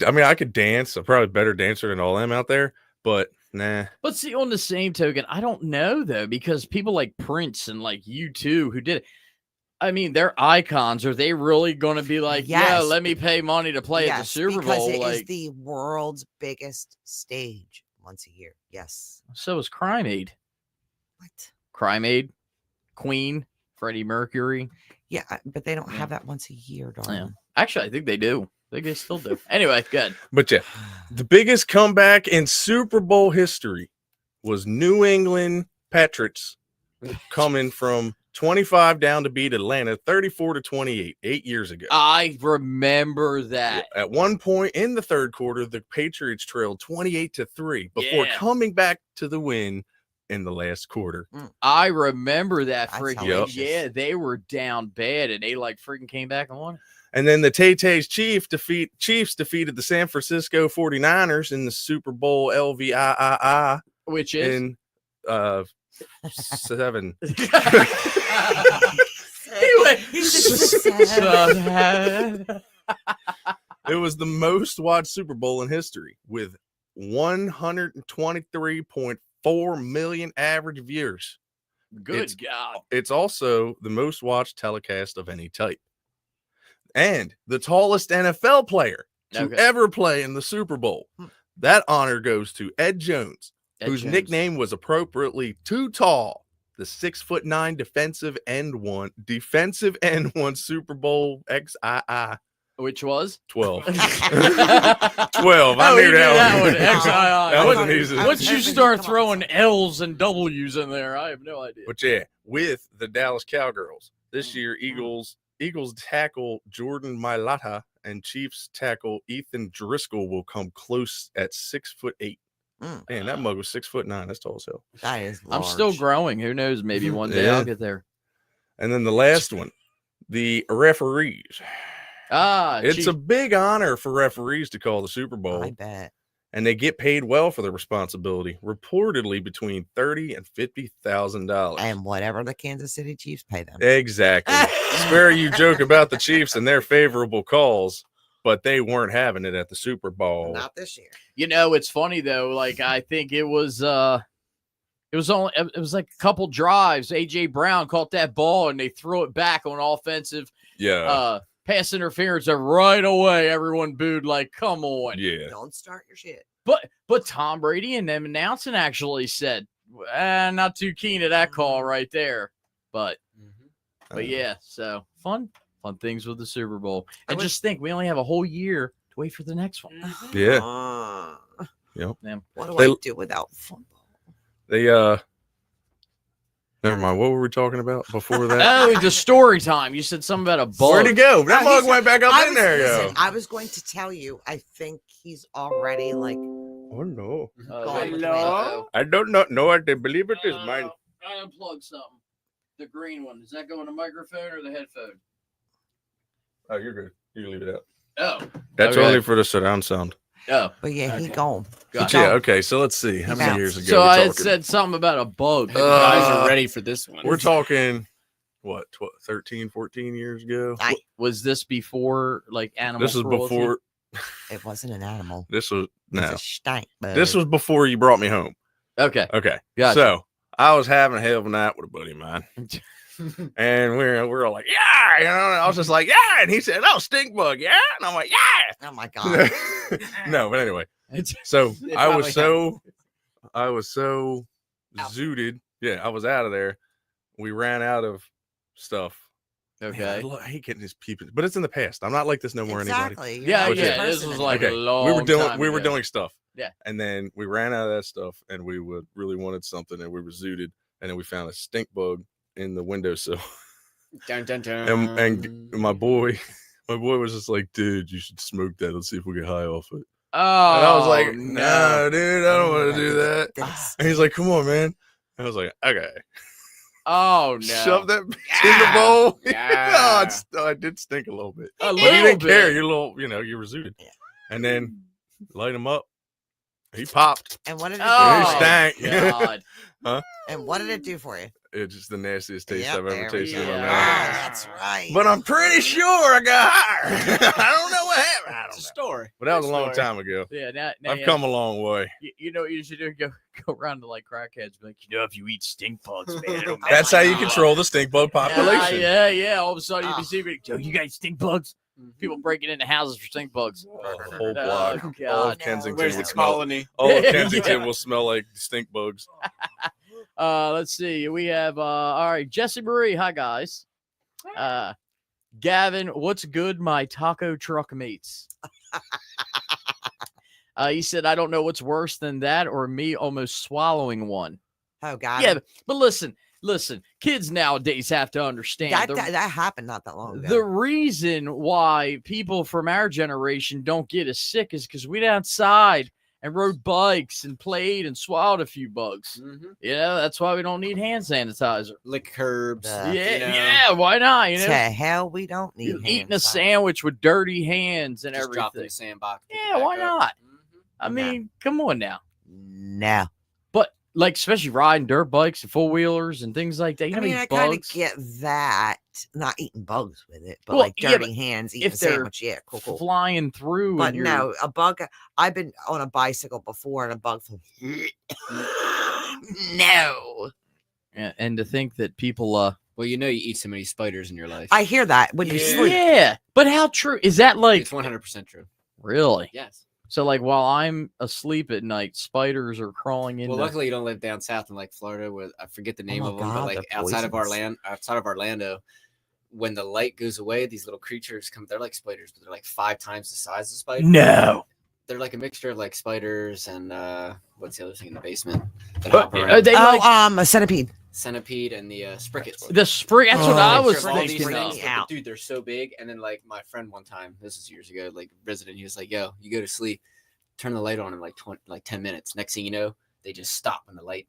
dance. I'm probably a better dancer than all them out there, but nah. but see, on the same token, I don't know though, because people like Prince and like U2 who did it. I mean, they're icons. Are they really going to be like, yeah, Yes. let me pay money to play at the Super because Bowl? it is Like, the world's biggest stage once a year. Yes. so is Crime Aid. What? Crime Aid, Queen, Freddie Mercury. Yeah, but they don't Yeah. have that once a year, darling. Yeah. Actually, I think they do. I think they still do. Anyway, good. But yeah, the biggest comeback in Super Bowl history was New England Patriots coming from 25 down to beat Atlanta 34-28 8 years ago. I remember that. At one point in the third quarter, the Patriots trailed 28-3 before Yeah. coming back to the win in the last quarter. I remember that That's freaking. outrageous. Yeah, they were down bad and they like freaking came back and won. And then the Tay-Tay's Chiefs defeated the San Francisco 49ers in the Super Bowl LVIII Which is in 7. It was the most watched Super Bowl in history with 123.4 million average viewers. Good It's- God. It's also the most watched telecast of any type. And the tallest NFL player to Okay. ever play in the Super Bowl. That honor goes to Ed Jones, Ed whose Jones. nickname was appropriately Too Tall, the 6'9" defensive end one Super Bowl XII Which was 12. 12. Oh, I he knew did that one. one. XII. That wasn't easy. Once you start throwing L's and W's in there, I have no idea. But yeah, with the Dallas Cowgirls this year, Eagles tackle Jordan Mailata and Chiefs tackle Ethan Driscoll will come close at 6'8". Man, that mug was 6'9". That's tall as hell. That is I'm still large. growing. Who knows? Maybe one day Yeah. I'll get there. And then the last one, the referees. It's Chief. a big honor for referees to call the Super Bowl, I bet. and they get paid well for their responsibility, reportedly between $30,000 and $50,000. And whatever the Kansas City Chiefs pay them. Exactly. Spare you joke about the Chiefs and their favorable calls, but they weren't having it at the Super Bowl. Not this year. You know, it's funny though. Like I think it was like a couple drives. AJ Brown caught that ball and they threw it back on offensive Yeah. pass interference, and right away everyone booed. Like, come on. Yeah. Don't start your shit. But Tom Brady and them announcing actually said, not too keen at that call right there. But yeah, so fun things with the Super Bowl. And just think, we only have a whole year to wait for the next one. Yeah. Yep. What do They- I do without football? They never mind. What were we talking about before that? Oh, the story time. You said something about a bug. Where'd he go? That mug went back up I in was- there, listen, yo. I was going to tell you, I think he's already like Oh no. gone with the Hello? wind. I don't know. No, I didn't believe it is mine. I unplugged something. The green one. Does that go in the microphone or the headphone? Oh, you're good. You can leave it out. Oh. That's Okay. only for the surround sound. Oh. But yeah, he gone. Gotcha. Yeah, okay. So let's see. How many Bounce. years ago So we I talking? had said something about a bug. You guys Uh, are ready for this one. We're talking, what, 13, 14 years ago? Was this before like animal This was cruelty? before. It wasn't an animal. This was, It's no. a stank bug. This was before you brought me home. Okay. Okay. Gotcha. So I was having a hell of a night with a buddy of mine. And we're all like, yeah, you know, and I was just like, yeah. And he said, oh, stink bug, yeah. And I'm like, yeah. Oh my god. No, but anyway. It's- So It I was probably so Out. zooted. Yeah, I was out of there. We ran out of stuff. Man, okay. I hate getting these people, but it's in the past. I'm not like this no more. Anybody. Exactly. You're Yeah, not yeah, the this person was anymore. like Okay, a long we were time doing ago. stuff. Yeah. And then we ran out of that stuff, and we would really wanted something, and we were zooted, and then we found a stink bug in the windowsill. Dun, dun, dun. And my boy was just like, dude, you should smoke that. Let's see if we get high off it. Oh, And I was like, no. nah, dude, I don't want to do that. This- And he's like, come on, man. I was like, okay. Oh no. Shove that bitch in the bowl. Yeah. I did stink a little bit. A But little you didn't bit. care. You're a little, you were zooted. Yeah. And then light him up. He popped. And what did it And he Oh, stank. God. And what did it do for you? it's just the nastiest taste Yep, I've ever there we tasted in go. my Yeah. mouth. Ah, that's right. But I'm pretty sure I got hired. I don't know what happened. I It's a don't know. story. But that was a True long story. time ago. Yeah, now I've come a long way. You know what you should do? Go around to like crackheads, be like, if you eat stink bugs, man, it'll That's how you God. control the stink bug population. Yeah. All of a sudden you Ah. can see, yo, you guys stink bugs. People breaking into houses for stink bugs. Oh, the whole Oh, block. All God. of Kensington Where's would the smell. colony? All of Yeah. Kensington will smell like stink bugs. Let's see. We have all right, Jesse Marie. Hi guys. Gavin, what's good, my taco truck mates? He said, I don't know what's worse than that or me almost swallowing one. Oh God. Yeah, but listen, kids nowadays have to understand that happened not that long ago. the reason why people from our generation don't get as sick is because we went outside and rode bikes and played and swallowed a few bugs. Mm-hmm. Yeah, that's why we don't need hand sanitizer. Lick curbs. Yeah, you know. yeah, why not? You To know, hell, we don't need you're eating a hand sandwich with dirty hands and Just drop in everything. the sandbox. pick Yeah, it why back up. not? Mhm. I mean, come on now. No. But like, especially riding dirt bikes and four wheelers and things like that. You know, I mean, how I many kind of bugs? get that. Not eating bugs with it, but Well, like yeah, dirty but hands eating if a they're sandwich. Yeah, cool. flying through. But and you're, no, a bug. I've been on a bicycle before, and a bug. No. and to think that people, Well, you eat so many spiders in your life. I hear that when you sleep. yeah, but how true is that? Like, It's 100% true. really? Yes. So, like, while I'm asleep at night, spiders are crawling in. Well, luckily you don't live down south in like Florida, where I forget the name my of them, God, but like the outside poisons. of Orlando, when the light goes away, these little creatures come. They're like spiders, but they're like 5 times the size of spiders. No. They're like a mixture of like spiders and what's the other thing in the basement? That But hop are around? they like A centipede. Centipede and the sprickets. the spring? That's what Oh, I it's was just All like these thinking freaking of. things, me out. but dude, they're so big. And then like my friend one time, this was years ago, like visiting, he was like, "Yo, you go to sleep, turn the light on in like 10 minutes. Next thing you know, they just stop when the light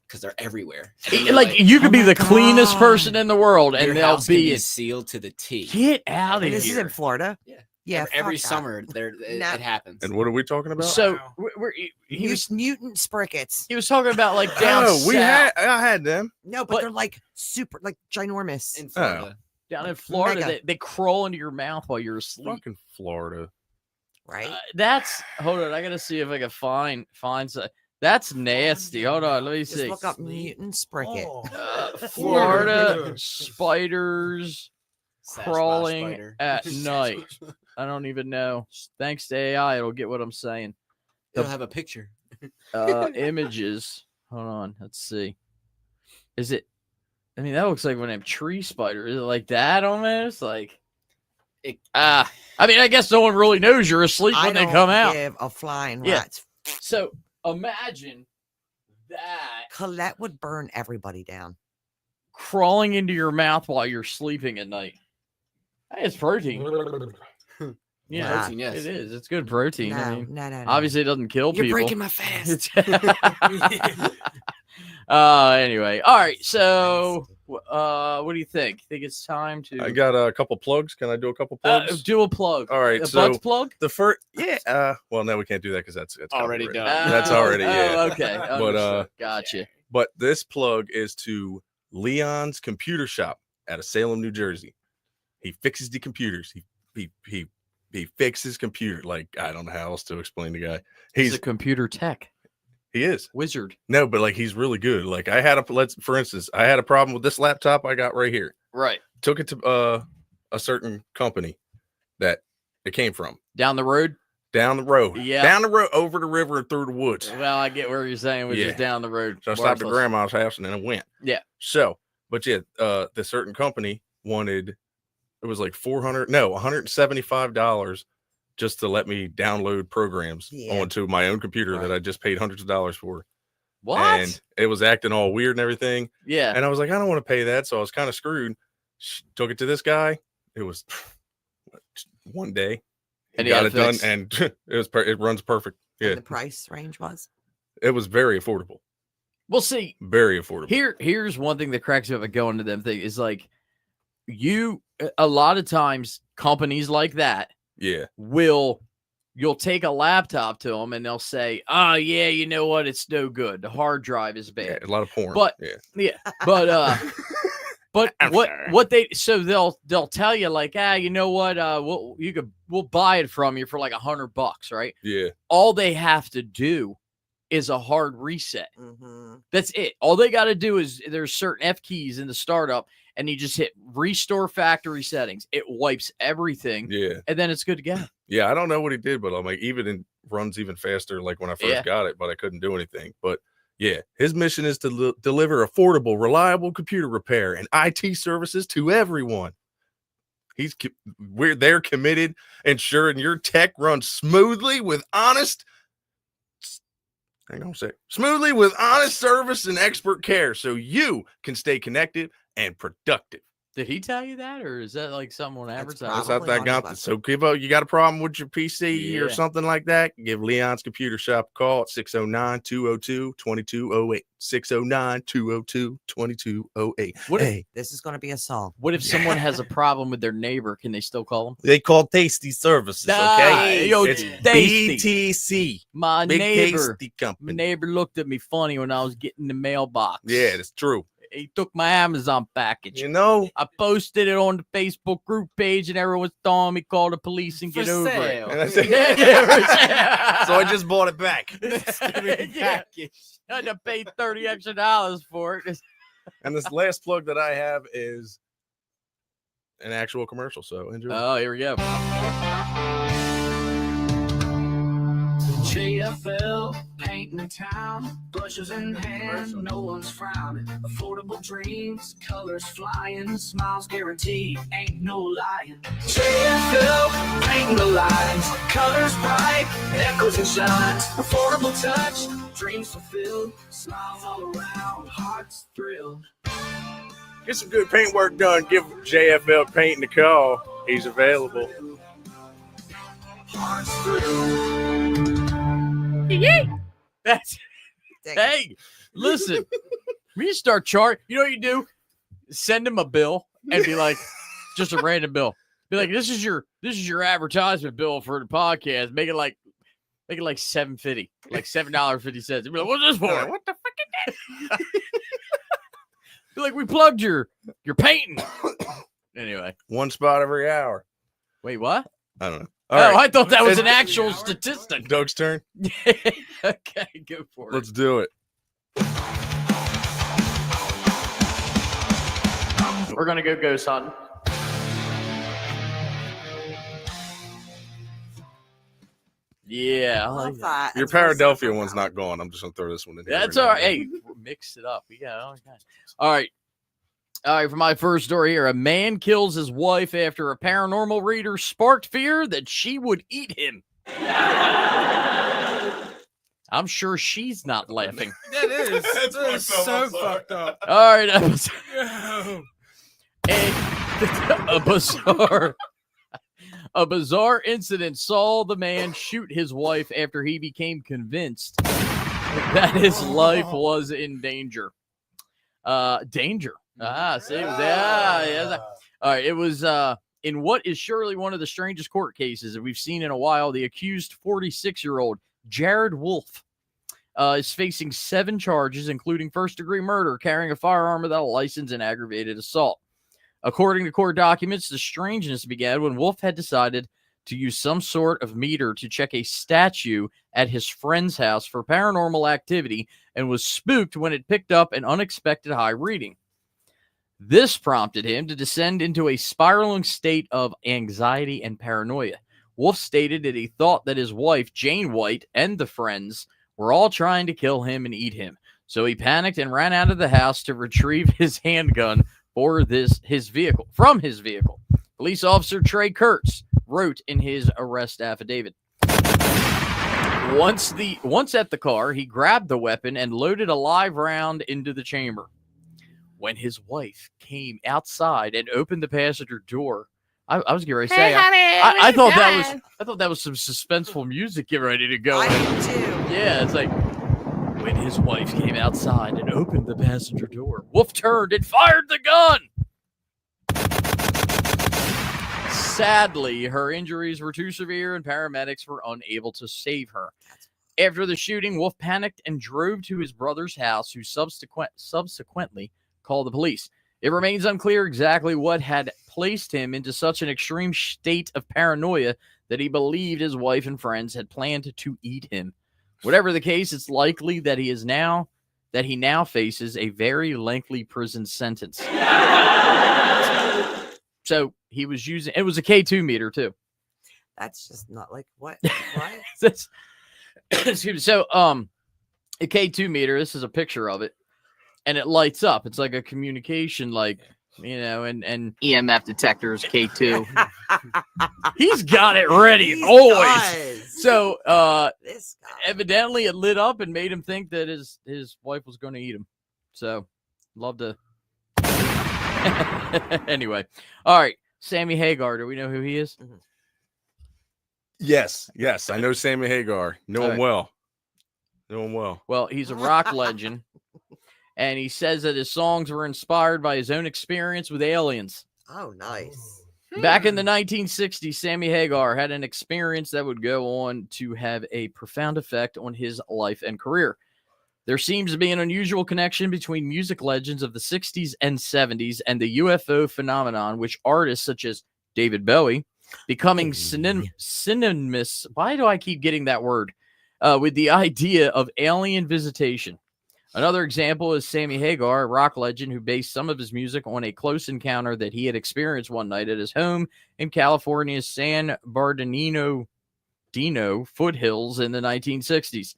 because they're everywhere. And then they're Like, you could oh be my the cleanest God. person in the world, your and they'll house can be in. sealed to the T. Get out of And this is here. in Florida. Yeah. Yeah. every fuck that. summer, it No. happens. And what are we talking about? So Wow. he was Mutant sprickets. he was talking about like down Oh, south, I had them. No, but But- they're like super, like ginormous. in Florida. down in Florida. Mega. They crawl into your mouth while you're asleep. Fucking Florida. Right? That's hold on. I gotta see if I can find some. That's nasty. Hold on. Let me Just see. look up mutant spricket. Oh. Florida spiders Sasquatch crawling spider. at night. I don't even know. Thanks to AI, it'll get what I'm saying. It'll have a picture. Images. Hold on. Let's see. Is it? I mean, that looks like one of them tree spider. Is it like that almost? Like, It- I mean, I guess no one really knows you're asleep I when they don't come out. give a flying Yeah. rat's. So imagine that Colette would burn everybody down. crawling into your mouth while you're sleeping at night. Hey, it's protein. Yeah, Nah. Protein, yes. it is. It's good protein. No, I mean, no. obviously, it doesn't kill You're people. breaking my fast. Anyway, all right. So, what do you think? Think it's time to I got a couple plugs. Can I do a couple plugs? do a plug? All right, a so- butt plug. The first, yeah. Well, no, we can't do that because that's Already copyrighted. done. That's already, yeah. Okay, But, understood. Gotcha. But this plug is to Leon's Computer Shop out of Salem, New Jersey. He fixes the computers. He fixes computer. Like, I don't know how else to explain the guy. He's a computer tech He is. wizard. No, but like he's really good. Like I had for instance, I had a problem with this laptop I got right here. Right Took it to a certain company that it came from. down the road. Down the road. Yeah. Down the road, over the river and through the woods. Well, I get where you're saying, which Yeah. is down the road. So I stopped at Worthless. grandma's house and then I went. Yeah. So, but yeah, the certain company wanted it was like $175 just to let me download programs Yeah. onto my own computer that Right. I just paid hundreds of dollars for. What? And it was acting all weird and everything. Yeah. And I was like, I don't want to pay that. So I was kind of screwed. Took it to this guy. It was one day. He And he got had it it done fixed. and it runs perfect. Yeah. And the price range was. It was very affordable. Well, see, Very affordable. here's one thing that cracks me up at going to them thing is like a lot of times companies like that Yeah. will you'll take a laptop to them and they'll say, "Oh yeah, you know what? It's no good. The hard drive is Yeah, bad." a lot of porn. But yeah. But I'm what sorry. what they so they'll tell you like, you know what? We'll buy it from you for like $100, right? Yeah. All they have to do is a hard reset. Mm-hmm. That's it. All they got to do is there's certain F keys in the startup, and you just hit restore factory settings. It wipes everything, Yeah. and then it's good to go. Yeah, I don't know what he did, but I'm like, runs even faster. Like when I first got it, but I couldn't do anything. But yeah, his mission is to deliver affordable, reliable computer repair and IT services to everyone. They're committed, ensuring your tech runs smoothly with honest service and expert care, so you can stay connected and productive. Did he tell you that, or is that like someone advertising? That's how I got this. So you got a problem with your PC or something like that, give Leon's Computer Shop a call at 609-202-2208. 609-202-2208. This is going to be a song. What if someone has a problem with their neighbor? Can they still call them? They call Tasty Services, okay? Yo, It's Tasty. BTC. My Big neighbor Tasty Company. looked at me funny when I was getting the mailbox. Yeah, that's true. He took my Amazon package. You know? I posted it on the Facebook group page, and everyone's telling me call the police and get over it. And I said, so I just bought it back. Yeah. I had to pay $30 extra for it. And this last plug that I have is an actual commercial. So enjoy. Oh, here we go. JFL, painting the town, brushes in hand, no one's frowning. Affordable dreams, colors flying, smiles guaranteed, ain't no lying. JFL, painting the lines, colors bright, echoes and shines. Affordable touch, dreams fulfilled, smiles all around, hearts thrilled. Get some good paint work done. Give JFL Painting a call. He's available. Hearts thrilled. That's hey, listen. We start chart. You know what you do? Send him a bill and be like, just a random bill. Be like, this is your advertisement bill for the podcast. Make it like $7.50, like $7.50. Be like, what's this for? What the fuck is that? Be like, we plugged your painting. Anyway, one spot every hour. Wait, what? I don't know. I thought that was an actual statistic. Doug's turn. Okay, go for it. Let's do it. We're gonna go ghost hunting. Yeah, I love that. Your That's what I said Philadelphia for one's now. not gone. I'm just gonna throw this one in here. that's all right. Hey, mix it up. We got all kinds. All right. For my first story here, a man kills his wife after a paranormal reader sparked fear that she would eat him. I'm sure she's not laughing. That is so fucked up. All right. A bizarre incident saw the man shoot his wife after he became convinced that his life was in danger. Danger. See, all right. It was in what is surely one of the strangest court cases that we've seen in a while. The accused 46-year-old Jared Wolf is facing 7 charges, including first-degree murder, carrying a firearm without a license, and aggravated assault. According to court documents, the strangeness began when Wolf had decided to use some sort of meter to check a statue at his friend's house for paranormal activity and was spooked when it picked up an unexpected high reading. This prompted him to descend into a spiraling state of anxiety and paranoia. Wolf stated that he thought that his wife, Jane White, and the friends were all trying to kill him and eat him. So he panicked and ran out of the house to retrieve his handgun from his vehicle. Police officer Trey Kurtz wrote in his arrest affidavit. Once at the car, he grabbed the weapon and loaded a live round into the chamber. When his wife came outside and opened the passenger door, I was getting ready to say, I thought that was some suspenseful music getting ready to go. I do too. Yeah, it's like when his wife came outside and opened the passenger door, Wolf turned and fired the gun. sadly, her injuries were too severe and paramedics were unable to save her. After the shooting, Wolf panicked and drove to his brother's house, who subsequently called the police. It remains unclear exactly what had placed him into such an extreme state of paranoia that he believed his wife and friends had planned to eat him. Whatever the case, it's likely that he now faces a very lengthy prison sentence. So he was using, it was a K2 meter too. That's just not like what? Excuse me. So, a K2 meter, this is a picture of it, and it lights up. It's like a communication, like, and EMF detectors, K2. He's got it ready always. So, This guy. evidently it lit up and made him think that his wife was going to eat him. So, love to. Anyway. All right. Sammy Hagar. Do we know who he is? Mm-hmm. Yes. I know Sammy Hagar. Know him well. Well, he's a rock legend, and he says that his songs were inspired by his own experience with aliens. Oh, nice. Back in the 1960s, Sammy Hagar had an experience that would go on to have a profound effect on his life and career. There seems to be an unusual connection between music legends of the 60s and 70s and the UFO phenomenon, which artists such as David Bowie becoming synonymous. Why do I keep getting that word? With the idea of alien visitation. Another example is Sammy Hagar, a rock legend who based some of his music on a close encounter that he had experienced one night at his home in California's San Bernardino foothills in the 1960s.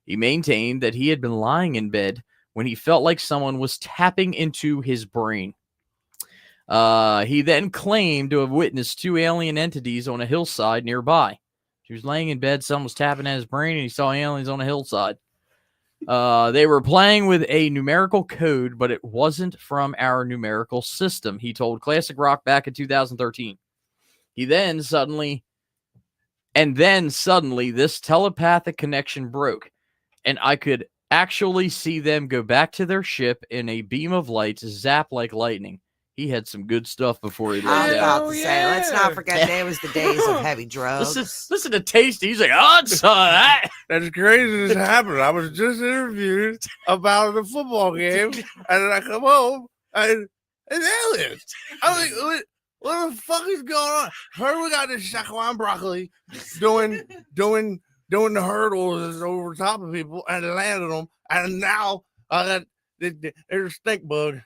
He maintained that he had been lying in bed when he felt like someone was tapping into his brain. He then claimed to have witnessed two alien entities on a hillside nearby. He was laying in bed, someone was tapping at his brain, and he saw aliens on a hillside. They were playing with a numerical code, but it wasn't from our numerical system, he told Classic Rock back in 2013. Then suddenly, this telepathic connection broke, and I could actually see them go back to their ship in a beam of light, zap like lightning. He had some good stuff before he I was left out. about to say, let's not forget it was the days of heavy drugs. Listen to Tasty. He's like, I saw that. That's crazy this happened. I was just interviewed about the football game, and then I come home and it's aliens. I was like, what the fuck is going on? Heard we got this Shaquan Broccoli doing the hurdles over top of people and landed them, and now I got there's a stink bug.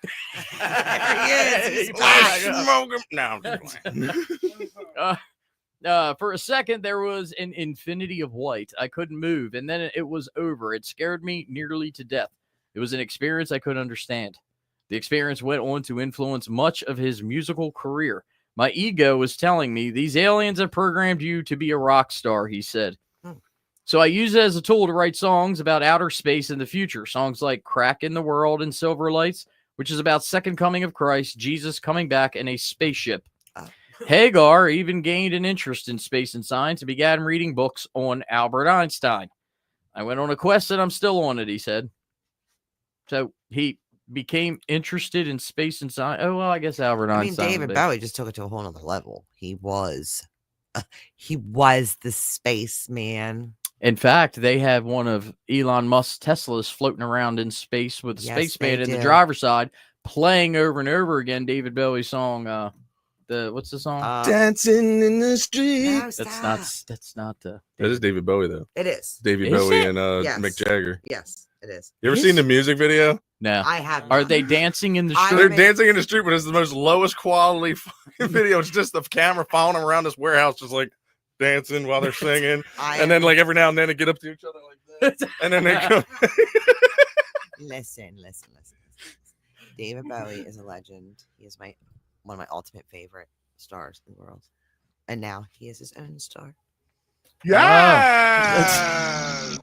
Yes, Smoke him. No, I'm just playing. For a second, there was an infinity of white. I couldn't move, and then it was over. It scared me nearly to death. It was an experience I couldn't understand. The experience went on to influence much of his musical career. My ego was telling me, these aliens have programmed you to be a rock star, he said. So I use it as a tool to write songs about outer space in the future. Songs like Crack in the World and Silver Lights, which is about second coming of Christ, Jesus coming back in a spaceship. Hagar even gained an interest in space and science and began reading books on Albert Einstein. I went on a quest and I'm still on it, he said. So he became interested in space and science. Oh, well, I guess Albert Einstein. David Bowie just took it to a whole nother level. He was the space man. In fact, they have one of Elon Musk's Teslas floating around in space with the spaceman in the driver's side, playing over and over again David Bowie's song. What's the song? Dancing in the street. No, That's not the. That is David Bowie though. It is. David Is Bowie it? and Yes. Mick Jagger. Yes, it is. You ever seen the music video? No. I have. Are not. they dancing in the I street? They're mean- dancing in the street, but it's the most lowest quality fucking video. It's just the camera following them around this warehouse, just like dancing while they're singing. And then like every now and then they get up to each other like that. And then they come. Listen. David Bowie is a legend. He is one of my ultimate favorite stars in the world. And now he is his own star. Yeah.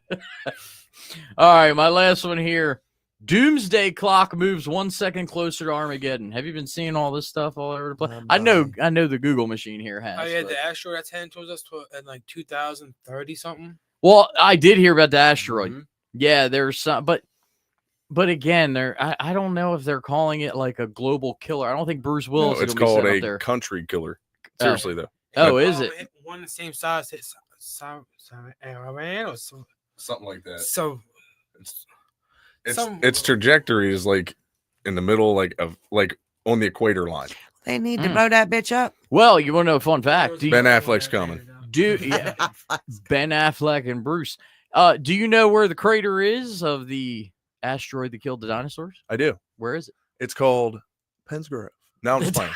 All right, my last one here. Doomsday Clock moves 1 second closer to Armageddon. Have you been seeing all this stuff all over the place? I know the Google machine here has. Oh yeah, but- the asteroid that's heading towards us at like 2030 something. Well, I did hear about the asteroid. Mhm. Yeah, there's some, but again, I don't know if they're calling it like a global killer. I don't think Bruce Willis No, it's is gonna be called set up a there. country killer. Seriously though. Oh, is it? One the same size? It's Iran or so. Something like that. So Its trajectory is like in the middle, like on the equator line. They need to blow that bitch up. Well, you want to know a fun fact? Ben Affleck's coming. Ben Affleck and Bruce. Do you know where the crater is of the asteroid that killed the dinosaurs? I do. Where is it? It's called Pennsgrove. No, I'm just playing.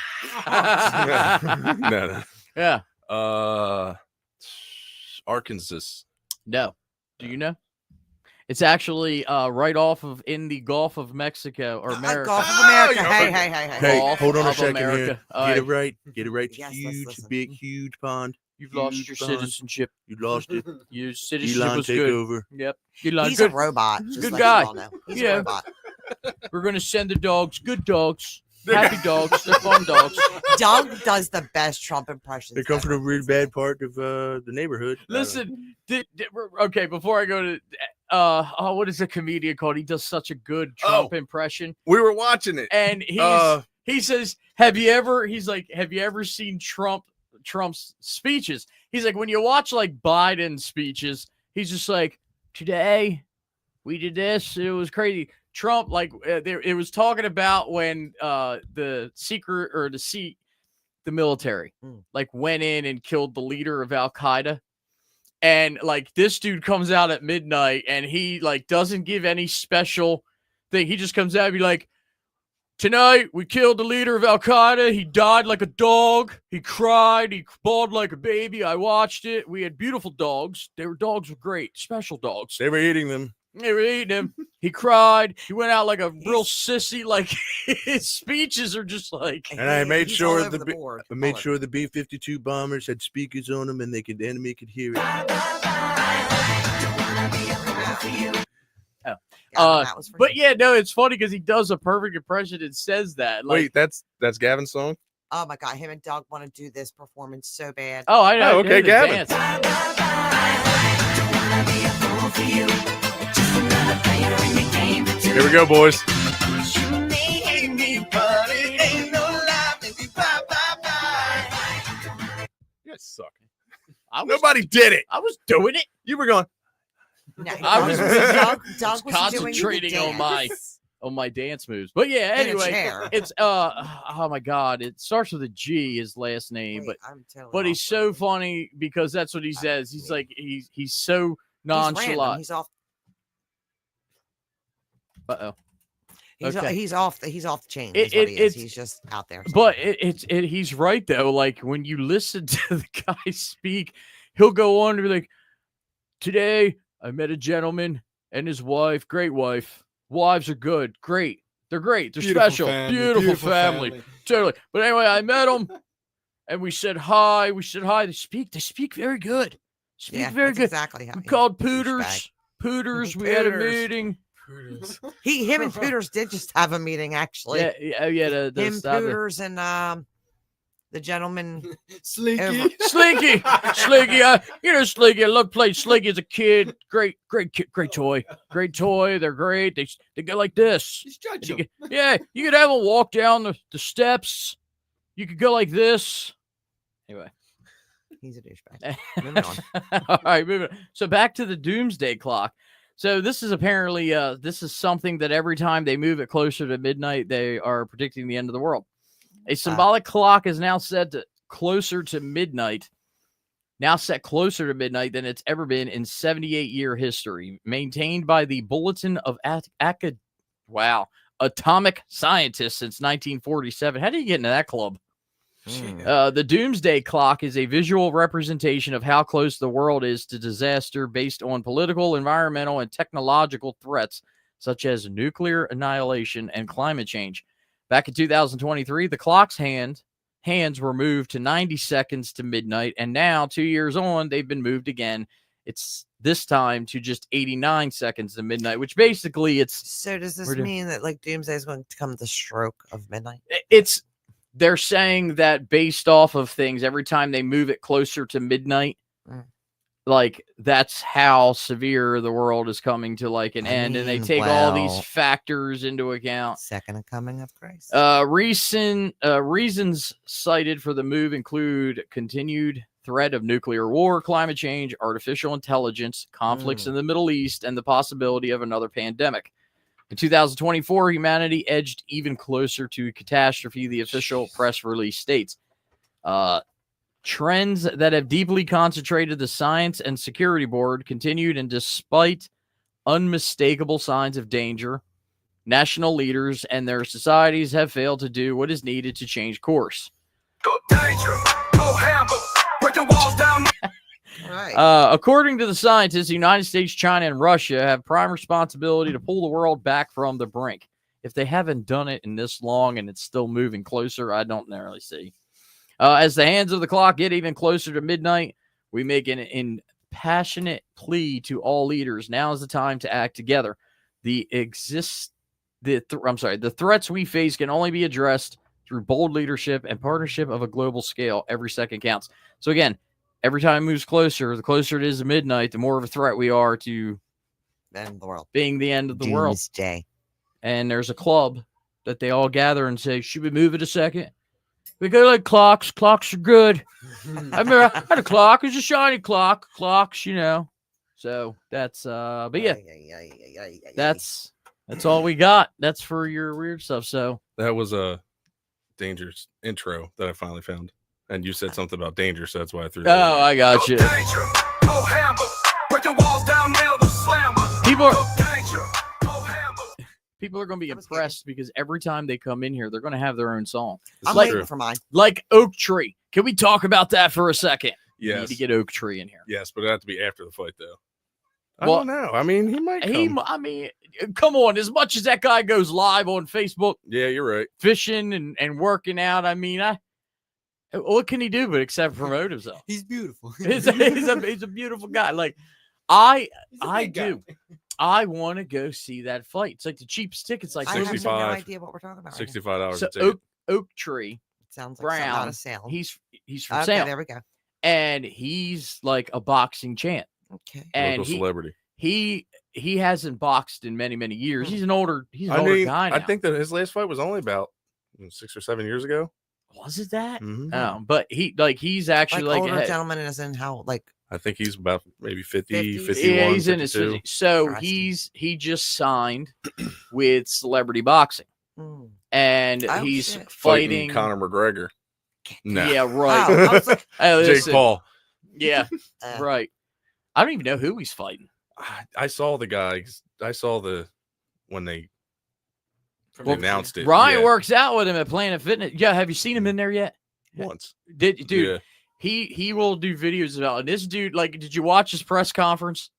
No. Yeah. Arkansas. No. Do you know? It's actually right off of in the Gulf of Mexico or America. Gulf of America. Oh, Hey. Hey, Gulf hold on a of second America. here. Get it right. Get it right. Yes, let's Huge, listen. big, huge pond. You've lost your pond. citizenship. You lost it. Your citizenship Elon was take good. over. Yep. Elon, He's good. a robot. Just Good let guy. you all know. He's Yeah. a robot. We're gonna send the dogs. Good dogs. Happy dogs. They're fun dogs. Doug does the best Trump impressions. They come from a ever. really bad part of the neighborhood. Listen, okay, before I go to what is a comedian called? He does such a good Trump impression. We were watching it. And he says, have you ever seen Trump's speeches? He's like, when you watch like Biden's speeches, he's just like, today we did this, it was crazy. Trump, like, it was talking about when the secret or the military like went in and killed the leader of Al Qaeda. And like this dude comes out at midnight and he like doesn't give any special thing. He just comes out and be like, tonight we killed the leader of Al Qaeda. He died like a dog. He cried. He bawled like a baby. I watched it. We had beautiful dogs. Dogs were great, special dogs. They were eating them. They were eating him. He cried. He went out like a real sissy. Like his speeches are just like. And I made He's sure all over the board. I made sure the B-52 bombers had speakers on them and the enemy could hear it. That was for But you. yeah, no, it's funny because he does a perfect impression and says that. Like, Wait, that's Gavin's song? Oh my God, him and Doug want to do this performance so bad. oh, I know. Oh, okay, the Gavin. dance. Here we go, boys. You guys suck. Nobody did it. I was doing it. You were going. No, I was Doug was concentrating doing the on my dance moves. But yeah, In a anyway, chair. it's oh my God, it starts with a G, his last name, Wait, I'm totally but he's off so right funny because that's what he says. He's like he's so now. He's random. nonchalant. He's off. Uh-oh. He's Okay. he's off the chain. It- Is what he is. it's- He's just out there. But he's right though. Like when you listen to the guy speak, he'll go on to be like, today I met a gentleman and his wife, great wife. Wives are good, great. They're great. They're special. Beautiful family. Totally. But anyway, I met them and we said hi. They speak very good. Speak yeah, very that's good. exactly how We he called douchebag. Pooters. We had a Pooters. meeting. Him and Pooters did just have a meeting actually. Yeah. The Him, stop it. Pooters, and the gentleman. Slinky. over- Slinky. Slinky. I love playing Slinky as a kid. Great toy. Great toy. They're great. They go like this. He's judging. You could have them walk down the steps. You could go like this. Anyway. He's a douchebag. Moving on. All right, moving on. So back to the Doomsday Clock. So this is apparently this is something that every time they move it closer to midnight, they are predicting the end of the world. A symbolic clock is now set closer to midnight than it's ever been in 78-year history, maintained by the Bulletin of Atomic Scientists since 1947. How do you get into that club? The Doomsday Clock is a visual representation of how close the world is to disaster based on political, environmental, and technological threats such as nuclear annihilation and climate change. Back in 2023, the clock's hands were moved to 90 seconds to midnight, and now, 2 years on, they've been moved again. It's this time to just 89 seconds to midnight, which basically it's... So does this mean that like Doomsday is going to come the stroke of midnight? They're saying that based off of things, every time they move it closer to midnight, like that's how severe the world is coming to like an end, and they take all these factors into account. Second coming of Christ. Recent reasons cited for the move include continued threat of nuclear war, climate change, artificial intelligence, conflicts in the Middle East, and the possibility of another pandemic. In 2024, humanity edged even closer to catastrophe, the official press release states. Trends that have deeply concentrated the Science and Security Board continued, and despite unmistakable signs of danger, national leaders and their societies have failed to do what is needed to change course. According to the scientists, the United States, China, and Russia have prime responsibility to pull the world back from the brink. If they haven't done it in this long and it's still moving closer, I don't narrowly see. As the hands of the clock get even closer to midnight, we make an impassionate plea to all leaders. Now is the time to act together. The threats we face can only be addressed through bold leadership and partnership of a global scale. Every second counts. So again, every time it moves closer, the closer it is to midnight, the more of a threat we are to end the world. Being the end of the world. Doomsday. And there's a club that they all gather and say, should we move it a second? We go like clocks. Clocks are good. I remember I had a clock. It was a shiny clock. Clocks, you know. So that's but yeah. That's all we got. That's for your weird stuff. So that was a dangerous intro that I finally found. And you said something about danger, so that's why I threw that. Oh, I got you. People are going to be impressed because every time they come in here, they're going to have their own song. I'm waiting for mine. Like Oak Tree. Can we talk about that for a second? Yes. We need to get Oak Tree in here. Yes, but it have to be after the fight, though. I don't know. I mean, he might come. I mean, come on. As much as that guy goes live on Facebook. Yeah, you're right. Fishing and working out. I mean, what can he do but except promote himself? He's beautiful. he's a beautiful guy. Like, I do. I want to go see that fight. It's like the cheapest tickets, like I have 65. no idea what we're talking about. $65. So Oak Tree. It sounds like Brown. out of Salem. He's from okay, Salem. there we go. And he's like a boxing champ. Okay. And Local celebrity. He hasn't boxed in many, many years. He's an older guy now. I think that his last fight was only about 6 or 7 years ago. Was it that? Mm-hmm. But he's actually like older gentleman, as in how like I think he's about maybe 50, 51. Yeah, he's 52. in his 50s. So he just signed with Celebrity Boxing. And he's fighting Conor McGregor. No. Yeah, right. Oh, I was like, Jake Paul. Yeah, right. I don't even know who he's fighting. I saw the guys. I saw when they announced it. Ryan works out with him at Planet Fitness. Yeah, have you seen him in there yet? Once. Dude, yeah. He will do videos about it. This dude, like, did you watch his press conference?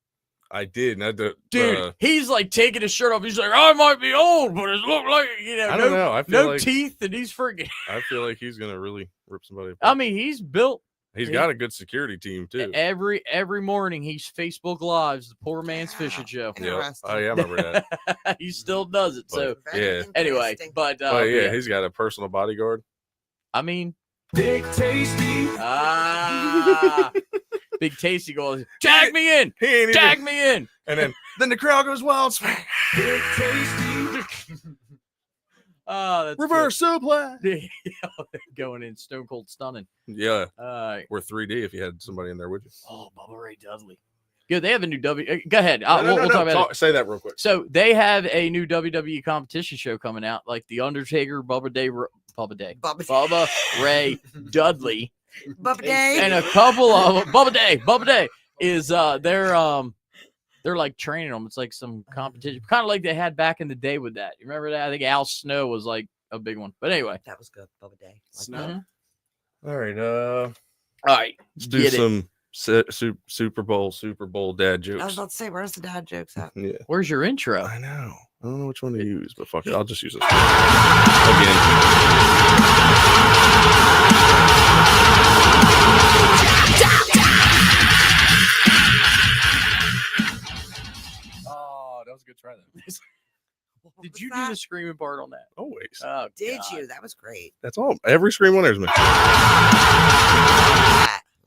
I did. Dude, he's like taking his shirt off. He's like, I might be old, but it look like, I don't know. I feel like teeth, and he's freaking. I feel like he's gonna really rip somebody apart. I mean, he's built. He's got a good security team too. Every morning he's Facebook Lives, the poor man's fishing show. Yeah, I remember that. He still does it. So yeah. Anyway, but yeah, he's got a personal bodyguard. I mean, Big Tasty. Big Tasty goes, tag me in, tag me in, and then the crowd goes wild. Big Tasty. Oh, that's reverse suplex. Going in stone cold stunning. Yeah. Or 3D if you had somebody in there, would you? Oh, Bubba Ray Dudley. Good. They have a new Go ahead. We'll talk about it. Say that real quick. So they have a new WWE competition show coming out, like The Undertaker, Bubba Ray Dudley. Bubba Day. And a couple of Bubba Day is they're like training them. It's like some competition, kind of like they had back in the day with that. You remember that? I think Al Snow was like a big one. But anyway, that was good. Bubba Day. Snow. All right. All right. Let's do some Super Bowl dad jokes. I was about to say, where's the dad jokes at? Yeah. Where's your intro? I know. I don't know which one to use, but fuck it. I'll just use this one. Again. Oh, that was a good try then. Did you do the screaming part on that? Always. Oh, Did you? That was great. That's all. Every scream one there's me.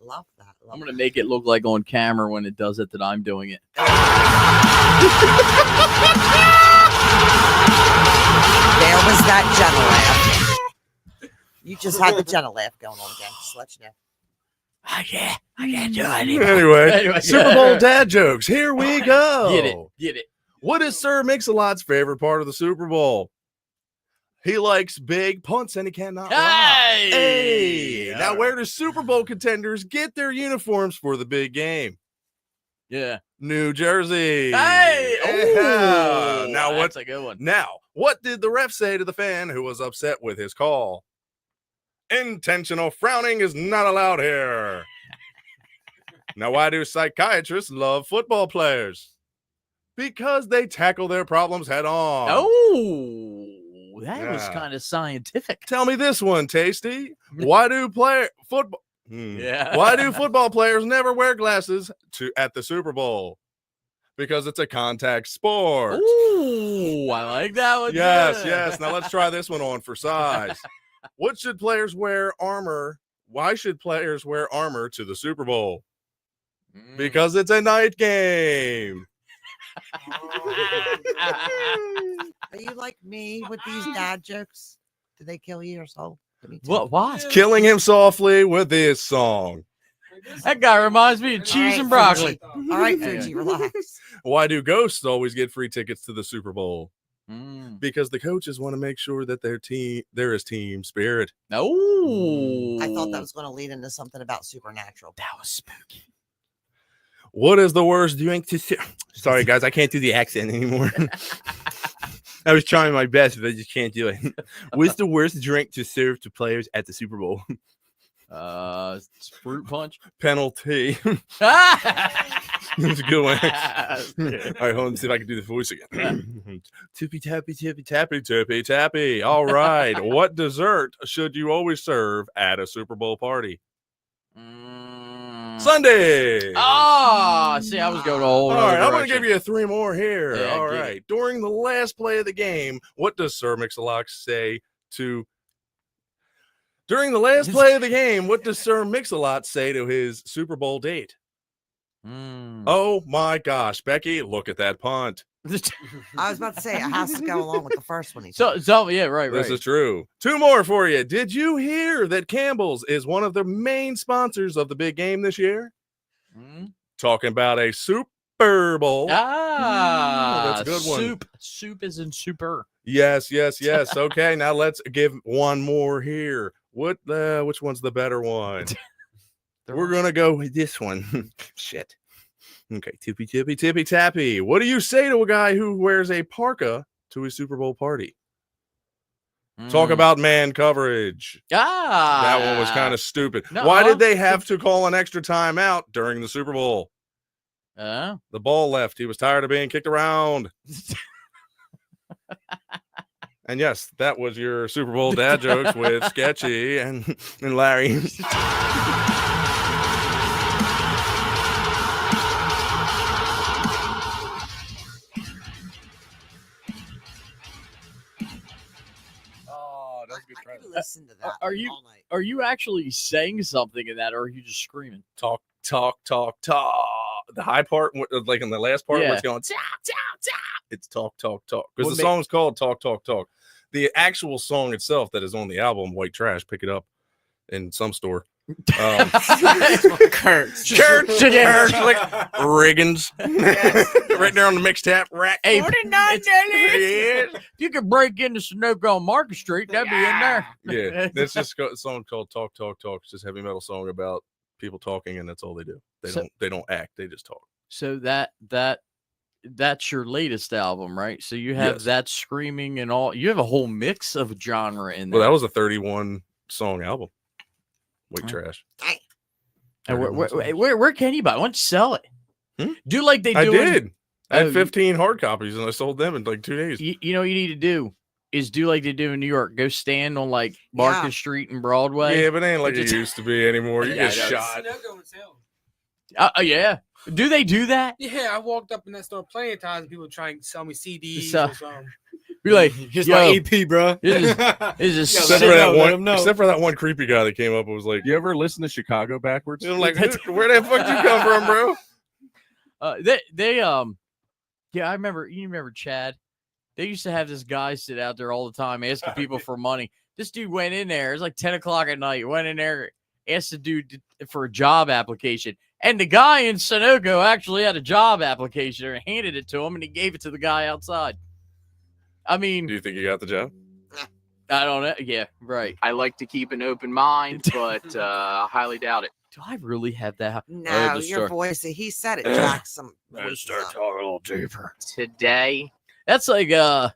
love that. Love I'm gonna that. make it look like on camera when it does it that I'm doing it. There was that Jenna laugh. You just had the Jenna laugh going on again. Just to let you know. I can't do it. Anyway, Super Bowl dad jokes. Here we go. Get it. What is Sir Mix-a-Lot's favorite part of the Super Bowl? He likes big punts and he cannot lie. Hey! Now, where do Super Bowl contenders get their uniforms for the big game? Yeah. New Jersey. Hey! Yeah. Ooh, Now, that's a good one. Now, what did the ref say to the fan who was upset with his call? Intentional frowning is not allowed here. Now, why do psychiatrists love football players? Because they tackle their problems head on. Oh, that was Yeah. kind of scientific. Tell me this one, Tasty. Why do football? Yeah. Why do football players never wear glasses at the Super Bowl? Because it's a contact sport. Ooh, I like that one. Yes, too. yes. Now let's try this one on for size. What should players wear armor? Why should players wear armor to the Super Bowl? Because it's a night game. Are you like me with these dad jokes? Did they kill you or so? What? Killing him softly with this song. That guy reminds me of cheese and broccoli. All right, Fuji, relax. Why do ghosts always get free tickets to the Super Bowl? Mm. Because the coaches want to make sure that there is team spirit. Oh, I thought that was going to lead into something about supernatural. that was spooky. What is the worst drink to Sorry, guys, I can't do the accent anymore. I was trying my best, but I just can't do it. What's the worst drink to serve to players at the Super Bowl? Fruit punch. Penalty. That's a good one. All right, hold on, let's see if I can do the voice again. Tippy tappy, tippy tappy, tippy tappy. All right. What dessert should you always serve at a Super Bowl party? Sunday. Oh, see, I was going to hold. All right, I'm going to give you 3 more here. Yeah, All give right. During the last play of the game, what does Sir Mix-a-Lot say to? During the last play of the game, what does Sir Mix-a-Lot say to his Super Bowl date? Oh my gosh, Becky, look at that punt. I was about to say it has to go along with the first one. So yeah, right. This is true. 2 more for you. Did you hear that Campbell's is one of the main sponsors of the big game this year? Talking about a Super Bowl. Ah, that's a good one. Soup is in super. Yes. Okay, now let's give one more here. Which one's the better one? We're gonna go with this one. Shit. Okay, tippy tappy. What do you say to a guy who wears a parka to his Super Bowl party? Talk about man coverage. That one was kind of stupid. Why did they have to call an extra timeout during the Super Bowl? The ball left. He was tired of being kicked around. And yes, that was your Super Bowl dad jokes with Sketchy and Larry. I could listen to that Are you all night. are you actually saying something in that, or are you just screaming? Talk. The high part, like in the last part, where it's going, it's talk. Because the song is called Talk. The actual song itself that is on the album, White Trash, pick it up in some store. Kurtz. Like Riggins. Right there on the mix tap rack. Hey, $49. if you could break into Sunoco on Market Street, that'd be in there. Yeah, it's just a song called Talk. It's just a heavy metal song about people talking, and that's all they do. They don't act, they just talk. So that's your latest album, right? So you have that screaming and all. You have a whole mix of genre in there. Well, that was a 31 song album. White Trash. And where can you buy it? Why don't you sell it? Do like they do. I did. I had 15 hard copies, and I sold them in like 2 days. You know what you need to do is do like they do in New York. Go stand on like Market Street and Broadway. Yeah, but it ain't like it used to be anymore. You get shot. Yeah. Do they do that? Yeah, I walked up in that store plenty of times. People trying to sell me CDs So- or something. Be like, Here's yo, my AP, bro. It's just Yeah, Except let for, him that know, let one, him know. except for that one creepy guy that came up and was like, You ever listen to Chicago backwards? I'm like, where the fuck you come from, bro? Yeah, I remember. You remember Chad? They used to have this guy sit out there all the time asking people for money. This dude went in there. It was like 10 o'clock at night. Went in there, asked the dude for a job application. And the guy in Sunoco actually had a job application and handed it to him, and he gave it to the guy outside. I mean, Do you think you got the job? I don't know. Yeah, right. I like to keep an open mind, but I highly doubt it. Do I really have that? No, just your start- voice. He said it tracks some. Let's start voices up. talking a little deeper. Today, That's like He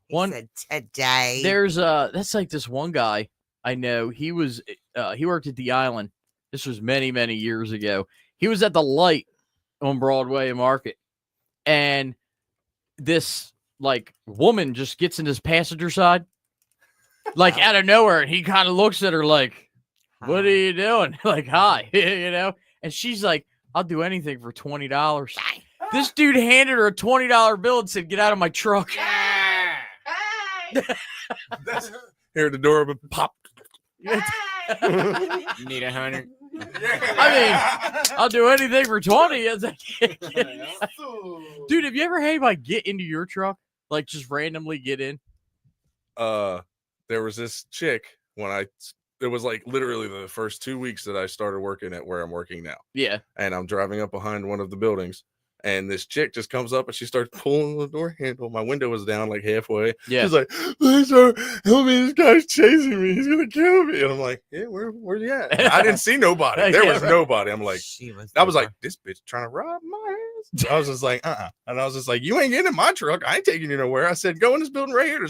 one- said today. there's that's like this one guy I know. He was he worked at the Island. This was many years ago. He was at the light on Broadway and Market, and this like woman just gets in his passenger side, like out of nowhere, and he kind of looks at her like, "What are you doing?" Like, "Hi," you know, and she's like, "I'll do anything for $20." This dude handed her a $20 bill and said, "Get out of my truck." Here at the door, but pop. You need 100. I mean, I'll do anything for 20. It's like, dude, have you ever had anybody get into your truck? Like just randomly get in? There was this chick it was like literally the first 2 weeks that I started working at where I'm working now. Yeah. And I'm driving up behind one of the buildings, and this chick just comes up and she starts pulling the door handle. My window was down like halfway. Yeah. She's like, "Please, sir, help me! This guy's chasing me. He's gonna kill me." And I'm like, "Yeah, where's he at?" I didn't see nobody. There Yeah, was right. nobody. I'm like, I was there. like, "This bitch trying to rob my ass." I was just like, And I was just like, "You ain't getting in my truck. I ain't taking you nowhere." I said, "Go in this building right here.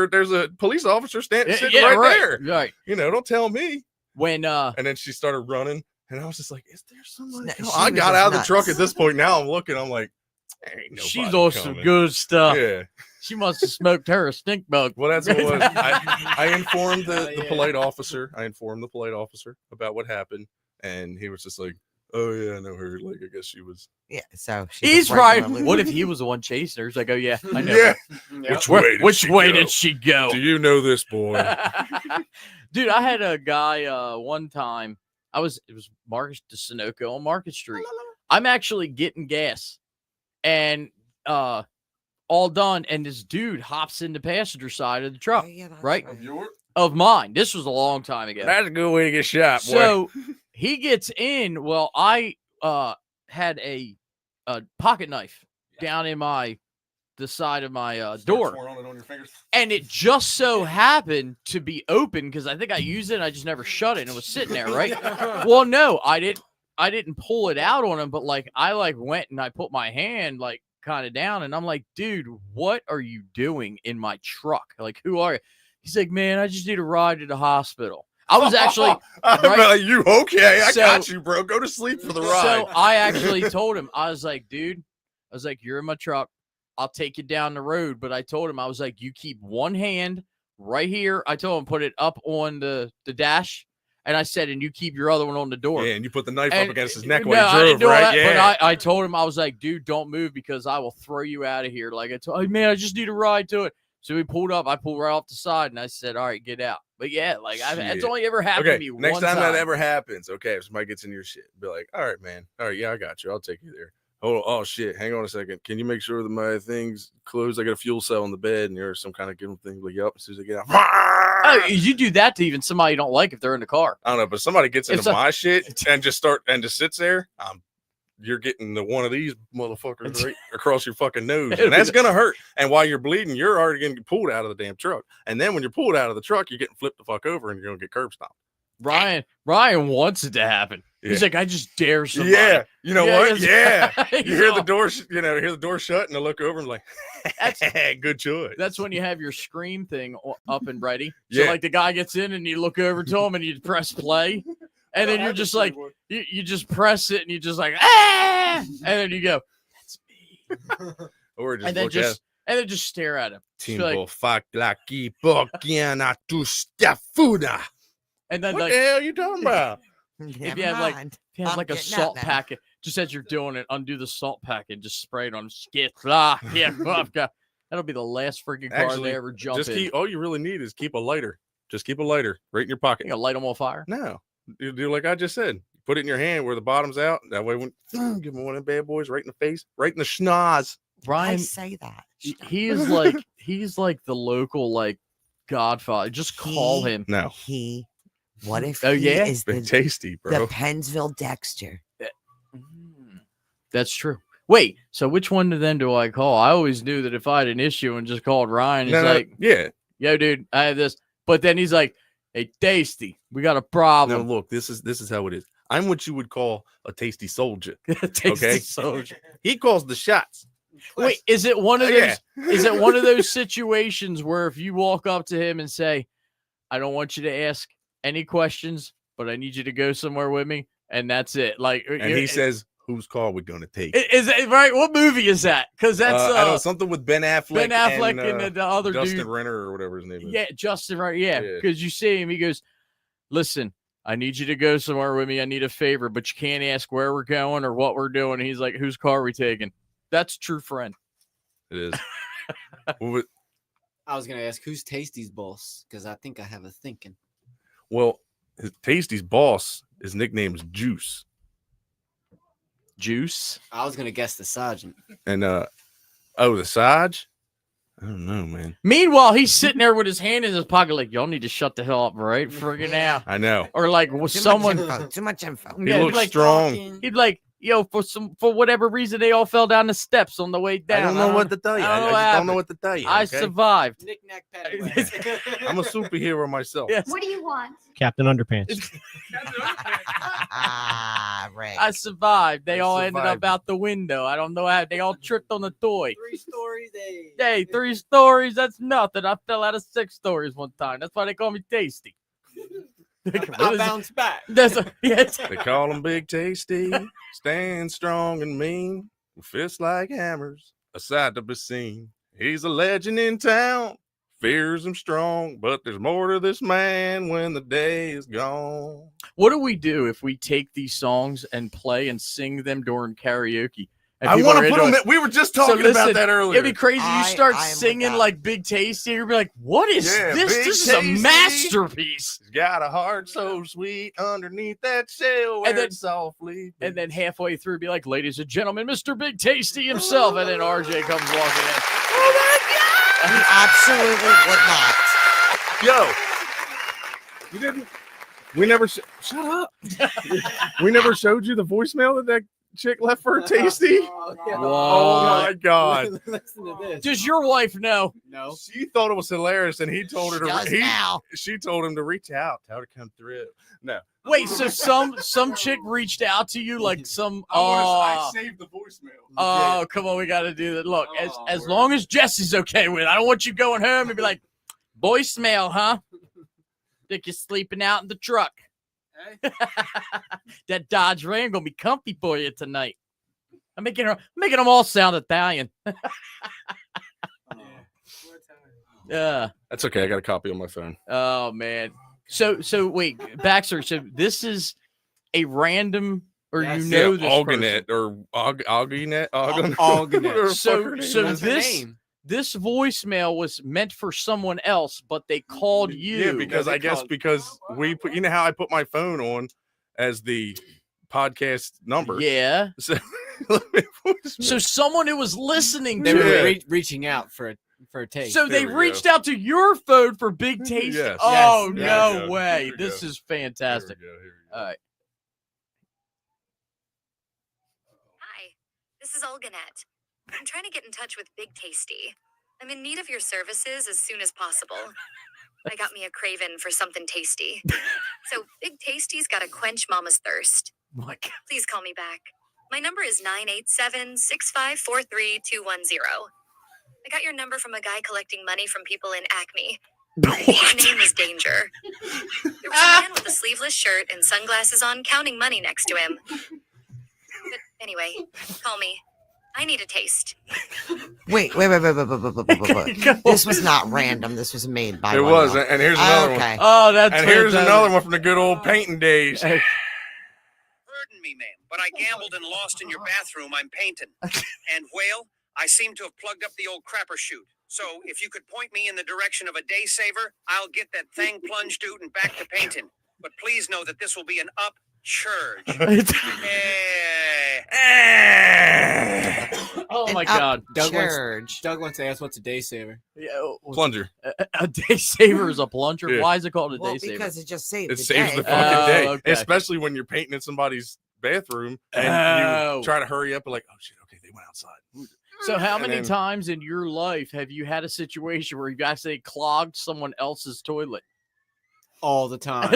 There's a police officer sitting right there. Right. You know, don't tell me." When And then she started running, and I was just like, "Is there somebody?" She I was got just out of the nuts. truck at this point. Now I'm looking. I'm like, "Ain't nobody she's on some coming." good stuff. Yeah. She must have smoked her a stink bug. Well, that's what it was. I informed the polite officer. I informed the polite officer about what happened, and he was just like, "Oh yeah, I know her. Like, I guess she was." Yeah, so she's He's a right. regular What if loser. he was the one chasing her? He's like, "Oh yeah, I know." Yeah. Which way go? did she go? Do you know this boy? Dude, I had a guy one time. It was Marcus de Sunoco on Market Street. I'm actually getting gas, and all done, and this dude hops in the passenger side of the truck Oh, yeah, that's right? Yours? of mine. This was a long time ago. That's a good way to get shot, boy. So he gets in. Well, I had a pocket knife down in the side of my door, and it just so happened to be open because I think I used it and I just never shut it, and it was sitting there, right? Well, no, I didn't pull it out on him, but like I went and I put my hand like kind of down, and I'm like, "Dude, what are you doing in my truck? Like, who are you?" He's like, "Man, I just need a ride to the hospital." I was actually I'm right? like, "You okay? I So- got you, bro. Go to sleep for the ride." So I actually told him, I was like, "Dude," I was like, "You're in my truck. I'll take you down the road." But I told him, I was like, "You keep one hand right here." I told him, put it up on the dash. And I said, "And you keep your other one on the door." Yeah, and you put the knife And- up against his neck no, while I he didn't drove, do all right? that, Yeah. But I told him, I was like, "Dude, don't move because I will throw you out of here." Like, man, I just need a ride to it. So we pulled up. I pulled right off the side, and I said, "All right, get out." But yeah, like that's Shit. only ever happened Okay, to me next one time that ever happens, okay, if somebody gets in your shit, be like, "All right, man. All right, yeah, I got you. I'll take you there." Oh shit, hang on a second. Can you make sure that my thing's closed? I got a fuel cell in the bed, and there's some kind of given thing. Like, yep, as soon as I get out. Oh, you do that to even somebody you don't like if they're in the car. I don't know, but somebody gets If into my shit and just sits there, you're getting the one of these motherfuckers right across your fucking nose, and that's gonna hurt. And while you're bleeding, you're already gonna get pulled out of the damn truck. And then when you're pulled out of the truck, you're getting flipped the fuck over, and you're gonna get curb stomped. Ryan wants it to happen. He's Yeah. like, "I just dare somebody." Yeah, you know what? that's- Yeah, you hear the door, hear the door shut, and I look over and like, good choice. That's when you have your scream thing up and ready. So Yeah. like the guy gets in and you look over to him and you press play, and then you're just like, you just press it and you just like, "Ah!" and then you go, "That's me," Or just and then look at and then just stare at him. Just be like- Timbo Faklaki Bokiana tu Stafuna. and then What like the hell are you talking about? Never you have, like- mind. if you have I'm like a getting out salt now. packet, just as you're doing it, undo the salt packet, just spray it on skit. Ah, yeah, vodka. That'll be the last freaking car Actually, they ever jump in. all you really need is keep a lighter. Just keep a lighter right in your pocket. You gonna light them on fire? No, you do like I just said. Put it in your hand where the bottom's out. That way, when give them one of them bad boys right in the face, right in the schnoz. I Brian, say that. he is like the local like Godfather. Just call him. No, What if Oh, he yeah? is been the tasty, bro. Pennsville Dexter? That's true. Wait, so which one of them do I call? I always knew that if I had an issue and just called Ryan, he's like, yeah. "Yo, dude, I have this," but then he's like, "Hey, Tasty, we got a Now problem." look, this is how it is. I'm what you would call a tasty soldier. Tasty Okay? soldier. He calls the shots. Wait, is it one of those? Yeah. Is it one of those situations where if you walk up to him and say, "I don't want you to ask any questions, but I need you to go somewhere with me," and that's it? Like, And he says, "Whose car we gonna take?" "Is that right? What movie is that?" Because that's I know something with Ben Affleck. Ben Affleck and the other Justin dude. Renner or whatever his name is. Yeah, Justin, right? Yeah, Yeah. because you see him, he goes, "Listen, I need you to go somewhere with me. I need a favor, but you can't ask where we're going or what we're doing." And he's like, "Whose car are we taking?" That's a true friend. It is. Well, I was gonna ask who's Tasty's boss because I think I have a thinking. well, his Tasty's boss, his nickname's Juice. Juice. I was gonna guess the sergeant. And the Sarge? I don't know, man. Meanwhile, he's sitting there with his hand in his pocket, like, "Y'all need to shut the hell up, right? Friggin' now." I know. Or like, was someone? Too much info. He Yeah, looks like, strong. He'd like, "Yo, for whatever reason, they all fell down the steps on the way down." I don't know what to tell you. I I don't know just what don't know happened. what to tell you. I okay? survived. Knick-knack, I'm a superhero myself. Yes. What do you want? Captain Underpants. Right. I survived. They I all ended up survived. out the window. I don't know how they all tripped on the toy. 3 stories. Hey, 3 stories. That's nothing. I fell out of 6 stories one time. That's why they call me Tasty. I bounced back. Yes. They call him Big Tasty, stand strong and mean, with fists like hammers, a sight to be seen. He's a legend in town, fears him strong, but there's more to this man when the day is gone. What do we do if we take these songs and play and sing them during karaoke? And I people want are to put into them it? in. We were just So talking listen, about that earlier. It'd be crazy. You start I am singing with like Big Tasty, you'd be like, "What is Yeah, this? Big This is a Tasty. masterpiece." He's got a heart so sweet underneath that shell, where And then- it softly. And then halfway through, be like, "Ladies and gentlemen, Mr. Big Tasty himself." And then RJ comes walking in. You absolutely would not. Yo, you didn't. We never. Shut up. We never showed you the voicemail that chick left for Tasty. Oh my god. Listen to this. Does your wife know? No. She thought it was hilarious, and he told her Does to. now. She told him to reach out, tell her to come through. No. Wait, so some chick reached out to you like some I saved the voicemail. oh, come on, we got to do that. Look, as we're- long as Jesse's okay with it, I don't want you going home and be like, "Voicemail, huh? Think you're sleeping out in the truck? That Dodge Ram gonna be comfy for you tonight." I'm making them all sound Italian. Yeah. That's okay. I got a copy on my phone. Oh man. So wait, Baxter. So this is a random, or Yes. you know Yeah, this Algonet person. or Algonet. Algonet. Whatever the So- fuck her name so is. That's her this- name. This voicemail was meant for someone else, but they called you. Yeah, because I guess because we put, you know how I put my phone on as the podcast number. Yeah. So, So someone who was listening They to were it. reaching out for a taste. So they There we reached out to your phone for Big Tasty. Yes. Oh Yes. no There we go. way! Here we This go. is fantastic. Here we go. All right. Hi, this is Olganet. I'm trying to get in touch with Big Tasty. I'm in need of your services as soon as possible. I got me a craving for something tasty. So Big Tasty's got to quench Mama's thirst. My God. Please call me back. My number is 987-6543210. I got your number from a guy collecting money from people in Acme. His name is Danger. There was a man with a sleeveless shirt and sunglasses on counting money next to him. But anyway, call me. I need a taste. Wait. This was not random. This was made by It one was, of them. and here's another one. Okay. Oh, that's And here's fantastic. another one from the good old painting days. Hey, Pardon me, ma'am, but I gambled and lost in your bathroom. I'm painting. And whale, I seem to have plugged up the old crapper chute. So if you could point me in the direction of a DaySaver, I'll get that thing plunged out and back to painting. But please know that this will be an upcharge. Oh An my God. upcharge. Doug wants to ask what's a DaySaver. Yeah, Plunger. a DaySaver is a plunger. Yeah. Why is it called a Well, DaySaver? because it just saves It the saves day. the fucking day, okay. especially when you're painting in somebody's bathroom and Oh. you try to hurry up and like, oh shit, okay, they went outside. So how And many then- times in your life have you had a situation where you've actually clogged someone else's toilet? All the time.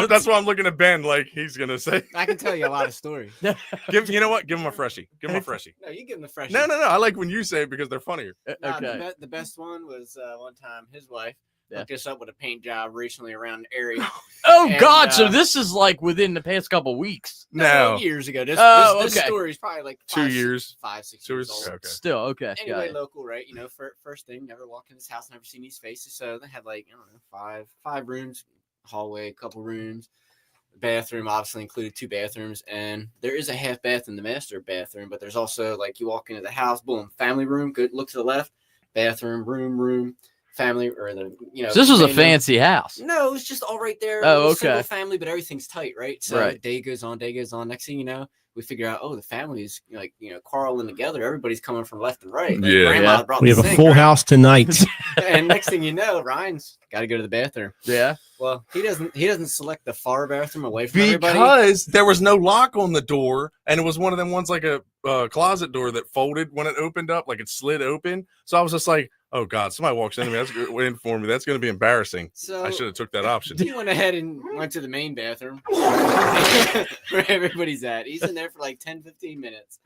That's why I'm looking at Ben like he's gonna say. I can tell you a lot of stories. You know what? Give him a freshie. Give him a freshie. No, you give him the fresh. No. I like when you say it because they're funnier. Nah, Okay. the best one was one time his wife Yeah. hooked us up with a paint job recently around the area. Oh And, God! So this is like within the past couple weeks. No. Years ago. This Okay. story is probably like 2 years. 5-6 2 years years. old. Okay. Still okay. Anyway, got it. local, right? You know, first thing, never walked in this house, never seen these faces. So they had like, I don't know, five rooms, hallway, a couple rooms, bathroom, obviously included 2 bathrooms, and there is a half bath in the master bathroom, but there's also like you walk into the house, boom, family room, good, look to the left, bathroom, room, family, or the So this was a main room. fancy house. No, it's just all right there. Oh, little okay. Single family, but everything's tight, right? So Right. day goes on. Next thing you know, we figure out, the family's like, quarreling together. Everybody's coming from left and right. Like, Yeah. grandma brought We the have a sink, full right? house tonight. And next thing you know, Ryan's got to go to the bathroom. Yeah. Well, he doesn't select the far bathroom away from everybody. Because there was no lock on the door, and it was one of them ones like a closet door that folded when it opened up, like it slid open. So I was just like, "Oh God, somebody walks into me. That's waiting for me. That's going to be embarrassing." So I should have took that option. he went ahead and went to the main bathroom where everybody's at. He's in there for like 10-15 minutes.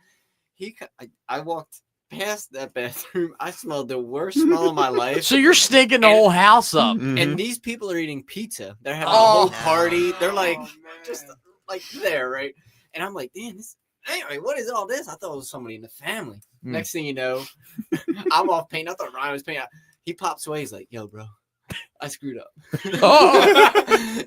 I walked past that bathroom. I smelled the worst smell of my life. So you're stinking the And- whole house up. Mhm. And these people are eating pizza. They're having Oh. a whole party. They're like just like there, right? And I'm like, damn, anyway, what is all this? I thought it was somebody in the family. Hmm. Next thing you know, I'm off paint. I thought Ryan was painting. He pops away. He's like, yo, bro, I screwed up. Oh.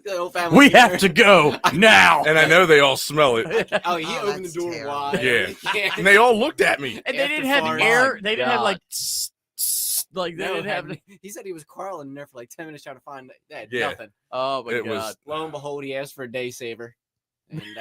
The whole family We there. have to go now. And I know they all smell it, Oh, he Oh, opened the that's door terrible. wide. Yeah. and they all looked at me. And they After didn't have fart. air. My They didn't have God. like tss, tss, like they No, didn't have. he said he was quarreling in there for like 10 minutes trying to find that. Yeah. Nothing. Oh my It God. was- Lo and behold, he asked for a DaySaver. And He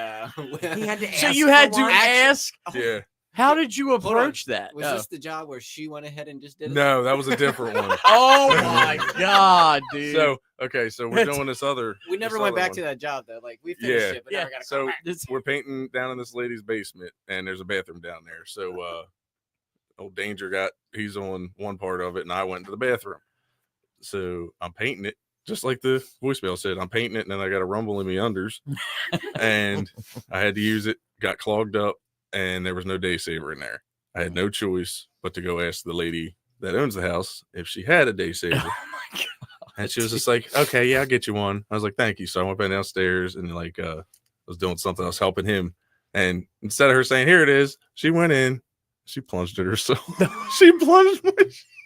had to So ask you for had to one? ask. Yeah. How did you on. approach that? Was Oh. this the job where she went ahead and just did it? No, that was a different one. Oh my God, dude. So okay, so we're doing this other. We never this went other back one. to that job though. Like we finished Yeah. it, but Yeah. never got to So come back. This- we're painting down in this lady's basement, and there's a bathroom down there. So old Danger he's on one part of it, and I went to the bathroom. So I'm painting it just like the voicemail said. I'm painting it, and then I got a rumble in my unders, and I had to use it. Got clogged up, and there was no DaySaver in there. I had no choice but to go ask the lady that owns the house if she had a DaySaver. Oh my God. And she was just like, "Okay, yeah, I'll get you one." I was like, "Thank you." So I went back downstairs and like was doing something. I was helping him, and instead of her saying, "Here it is," she went in, she plunged it herself. She plunged my.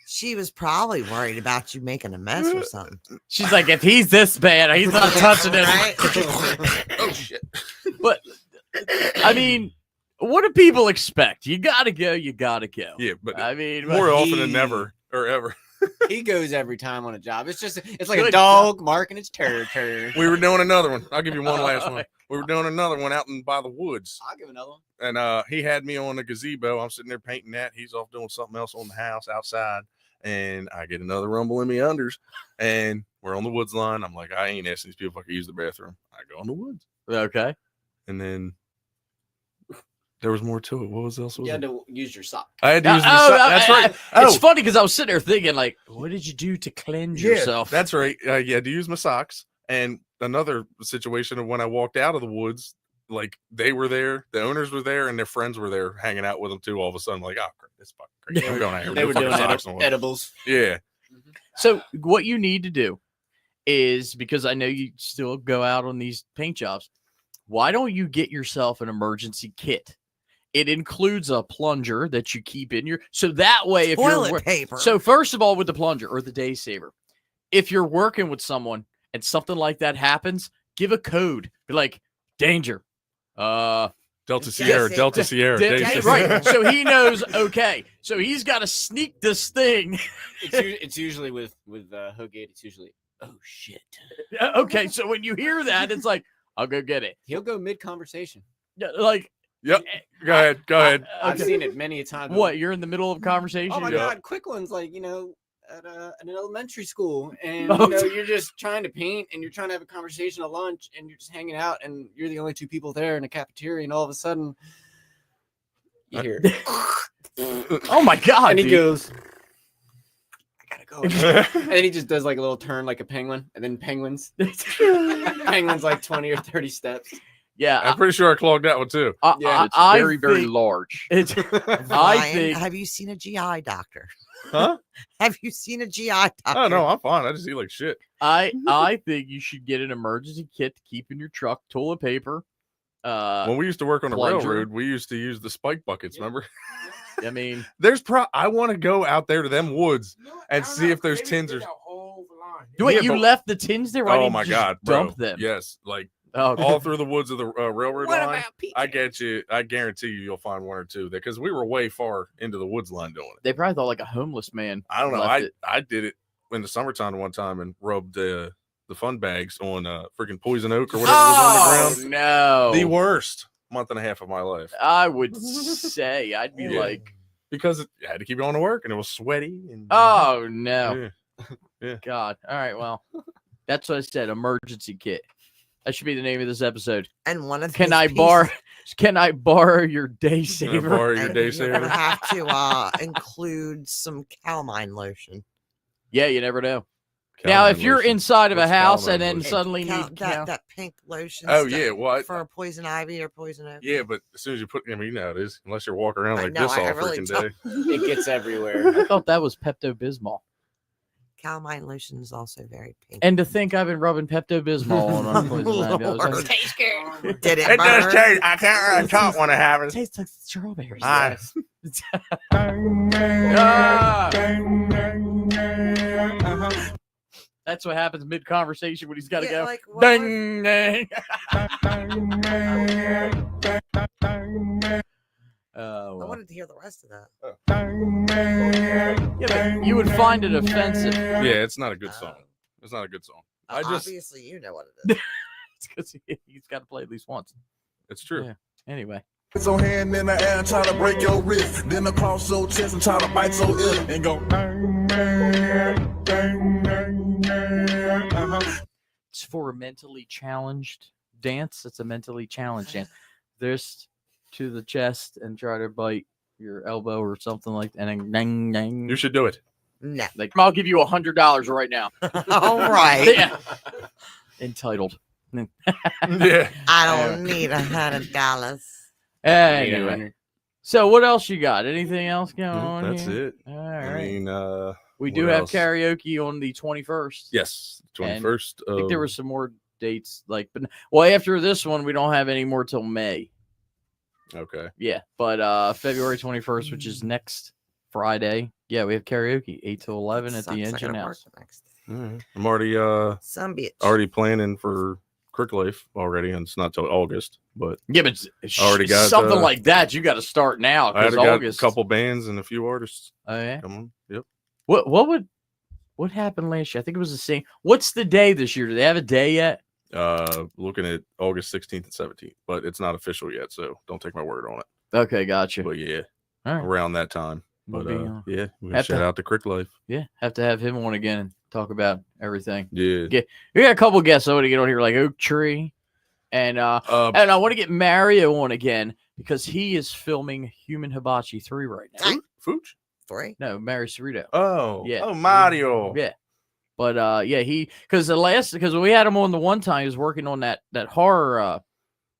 She was probably worried about you making a mess or something. She's like, if he's this bad, he's not touching it. Right? Oh shit! But I mean, what do people expect? You gotta go. You gotta go. Yeah, but I mean, more often than he- never or ever. He goes every time on a job. It's like a Good dog marking its territory. We were doing another one. I'll give you one last one. We were doing another one out by the woods, I'll give another one. and he had me on a gazebo. I'm sitting there painting that. He's off doing something else on the house outside. And I get another rumble in my unders, and we're on the woods line. I'm like, I ain't asking these people if I can use the bathroom. I go in the woods, Okay. and then there was more to it. What was else? You had to use your sock. I had to use the Oh, That's right. It's funny because I was sitting there thinking, like, what did you do to cleanse yourself? That's right. You had to use my socks. And another situation of when I walked out of the woods, like they were there, the owners were there, and their friends were there hanging out with them too. All of a sudden, like, oh, crap, this fucking crazy. I'm going out here. They with were fucking doing socks on. edibles. Yeah. So what you need to do is, because I know you still go out on these paint jobs, why don't you get yourself an emergency kit? It includes a plunger that you keep in your, so that way if Toilet you're paper. So first of all, with the plunger or the DaySaver, if you're working with someone and something like that happens, give a code. Be like, danger. Delta Sierra, Delta Sierra. DaySaver. Right. So he knows, okay. So he's got to sneak this thing. It's usually with Hogate. It's usually, oh shit. Okay. So when you hear that, it's like, I'll go get it. He'll go mid conversation. Yeah, like, yep. Go ahead. I've seen it many a time. What? You're in the middle of conversation? Oh my Yeah. god, quick ones like at an elementary school, and Oh. you're just trying to paint, and you're trying to have a conversation at lunch, and you're just hanging out, and you're the only two people there in a cafeteria, and all of a sudden you hear, Oh my god! and he dude. goes, "I gotta go," and then he just does like a little turn like a penguin, and then penguins like 20 or 30 steps. Yeah, I'm pretty sure I clogged that one too. Yeah, It's very, very large. It's, I Ryan, think. have you seen a GI doctor? Huh? Have you seen a GI doctor? Oh no, I'm fine. I just eat like shit. I think you should get an emergency kit to keep in your truck, toilet paper. When we used to work on a plunger. railroad, we used to use the spike buckets. Remember? I mean, I want to go out there to them woods and see if there's tins or. wait, Yeah, you but- left the tins there? Why Oh didn't my you just god, bro! dump them? Yes, like Oh, all through the woods of the railroad What line. about PJ? I get you. I guarantee you'll find one or two there because we were way far into the woods line doing it. they probably thought like a homeless man. I don't know. left it. I did it in the summertime one time and rubbed the fun bags on freaking poison oak or whatever was on the ground. No, The worst month and a half of my life I would say I'd be Yeah. like, because I had to keep going to work and it was sweaty. And, oh no, Yeah. God. All right, well, that's what I said. Emergency kit. That should be the name of this episode. And one of Can his I pieces- borrow? Can I borrow your Can I DaySaver? borrow your and you're gonna DaySaver? have to include some calamine lotion. Yeah, you never know. Now, if Calamine you're lotion. inside of a What's house calamine and then lotion? suddenly Cal- need that pink lotion. Oh stuff yeah, well, for poison ivy or poison oak. yeah, but as soon as you put, I mean, you know how it is. Unless you're walking around I like know, this all I really freaking don't. day. It gets everywhere. I thought that was Pepto Bismol. Calamine lotion is also very pink. And to think I've been rubbing Pepto Bismol on poison ivy. I was like, Lord. Tastes good. Did it It does burn? taste. I can't really talk when it happens. tastes like strawberries. Ah. That's what happens mid conversation when he's got to Yeah, go. like, what- Ding, ding. I Oh, well. wanted to hear the rest of that. Yeah, but you would find it offensive. Yeah, it's not a good song. It's not a good song. I just, Obviously, you know what it is. It's because he's got to play at least once. it's true. Yeah. Anyway. So hand in the air and try to break your wrist. Then across your chest and try to bite your ear and go. It's for a mentally challenged dance. It's a mentally challenged dance. This to the chest and try to bite your elbow or something like that. And then ding, ding. You should do it. No. Like, I'll give you $100 right now. All right. Yeah. Entitled. Yeah. I don't need $100. Anyway. So what else you got? Anything else going on? That's here? it. All I right. mean, We what do have else? karaoke on the 21st. Yes, And 21st. I think there were some more dates, like, but well, after this one, we don't have any more till May. Okay. Yeah, but February 21st, which is next Friday. Yeah, we have karaoke 8 to 11 at the Sucks, I engine gotta work house. the next day. All right. I'm already Some bitch. planning for Crick Life already, and it's not till August, but Yeah, but Already got, something like that. You got to start now I had because got August. a couple bands and a few artists. Oh yeah. Come on. Yep. What happened last year? I think it was the same. What's the day this year? Do they have a day yet? Looking at August 16th and 17th, but it's not official yet, so don't take my word on it. Okay, gotcha. But yeah, All right. around that time. We'll But be, yeah, we have shout to- out to Crick Life. Yeah, have to have him on again and talk about everything. Yeah. Yeah, we got a couple guests I want to get on here, like Oak Tree, and and I want to get Mario on again because he is filming Human Hibachi 3 right now. Fooch? 3? No, Mario Cerrito. Oh, Yeah. Oh, Mario. Yeah, but yeah, because when we had him on the one time, he was working on that horror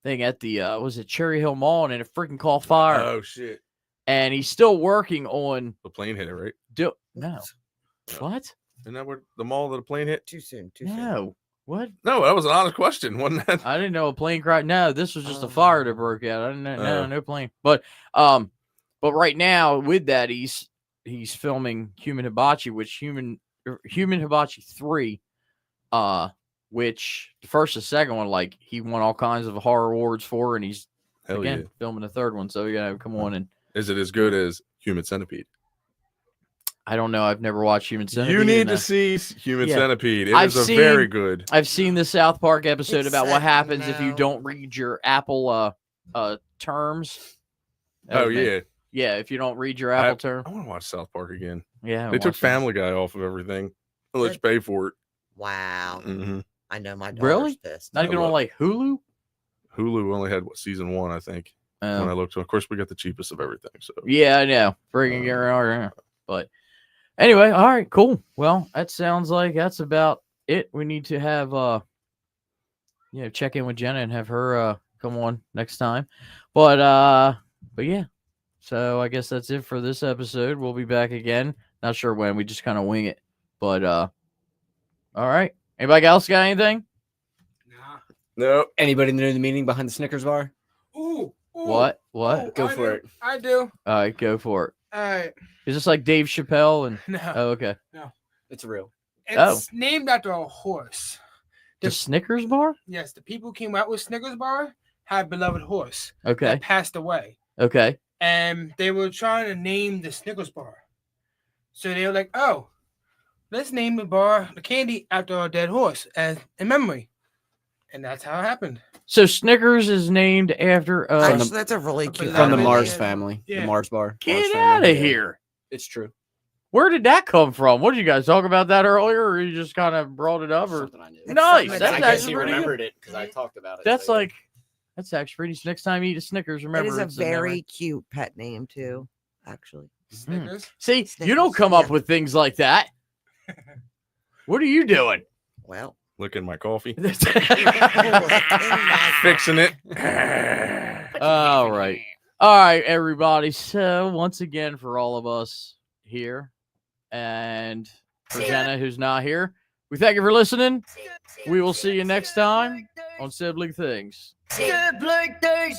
thing at the was it Cherry Hill Mall, and it freaking caught fire. Oh shit. And he's still working on The plane hit it, right? no. What? Isn't that where the mall that the plane hit? Too soon. Too soon. No. What? No, that was an honest question, wasn't that? I didn't know a plane crash. No, this was just a fire that broke out. I didn't know. Oh. No plane. But right now with that, he's filming Human Hibachi, which Human Hibachi 3, which the first and second one, like he won all kinds of horror awards for, and he's Hell again, yeah. filming the third one. So you gotta come on and. Is it as good as Human Centipede? I don't know. I've never watched Human Centipede. You need to see Human Yeah. Centipede. It I've is seen- very good. I've seen the South Park episode It's about what happens if you no. don't read your Apple terms. That Oh was me. yeah, Yeah, if you don't read your Apple term. I want to watch South Park again. Yeah, I They haven't took watched that. Family Guy off of everything. They'll let you pay for it. Wow. hmm I know my daughter's Really? pissed. Not even I on love- like Hulu. Hulu only had season 1, I think. When I looked, of course, we got the cheapest of everything. So Yeah, I know. Freaking but anyway, all right, cool. Well, that sounds like that's about it. We need to have check in with Jenna and have her come on next time. But yeah. So I guess that's it for this episode. We'll be back again. Not sure when. We just kind of wing it. But all right. Anybody else got anything? Nah. no. Anybody know the meaning behind the Snickers bar? Ooh. What? Oh, Go I for do. it. I do. All right, go for it. All right. Is this like Dave Chappelle and No. Oh, okay. It's real. It's named after a horse. The Snickers bar? Yes, the people who came out with Snickers bar had a beloved horse Okay. that passed away. Okay. And they were trying to name the Snickers bar. So they were like, oh, let's name the candy after our dead horse as in memory. And that's how it happened. So Snickers is named after Actually, that's a really cute. From the Yeah. Mars family. Yeah. The Mars bar. Get Mars out family. of here. It's true. Where did that come from? What did you guys talk about that earlier, or you just kind of brought it up? Or Something I knew. nice, something that's I guess actually he pretty good. remembered it because I talked about it. That's so, yeah. like that's actually pretty. Next time you eat a Snickers, It remember is a it's memory. very cute pet name too. Actually, Snickers. See. You Snickers, don't come up yeah. with things like that. What are you doing? well, Look in my coffee. fixing Fixing it. All right, everybody. So once again, for all of us here, and for Jenna, who's not here, we thank you for listening. We will see you next time on Sibling Things. Sibling Things.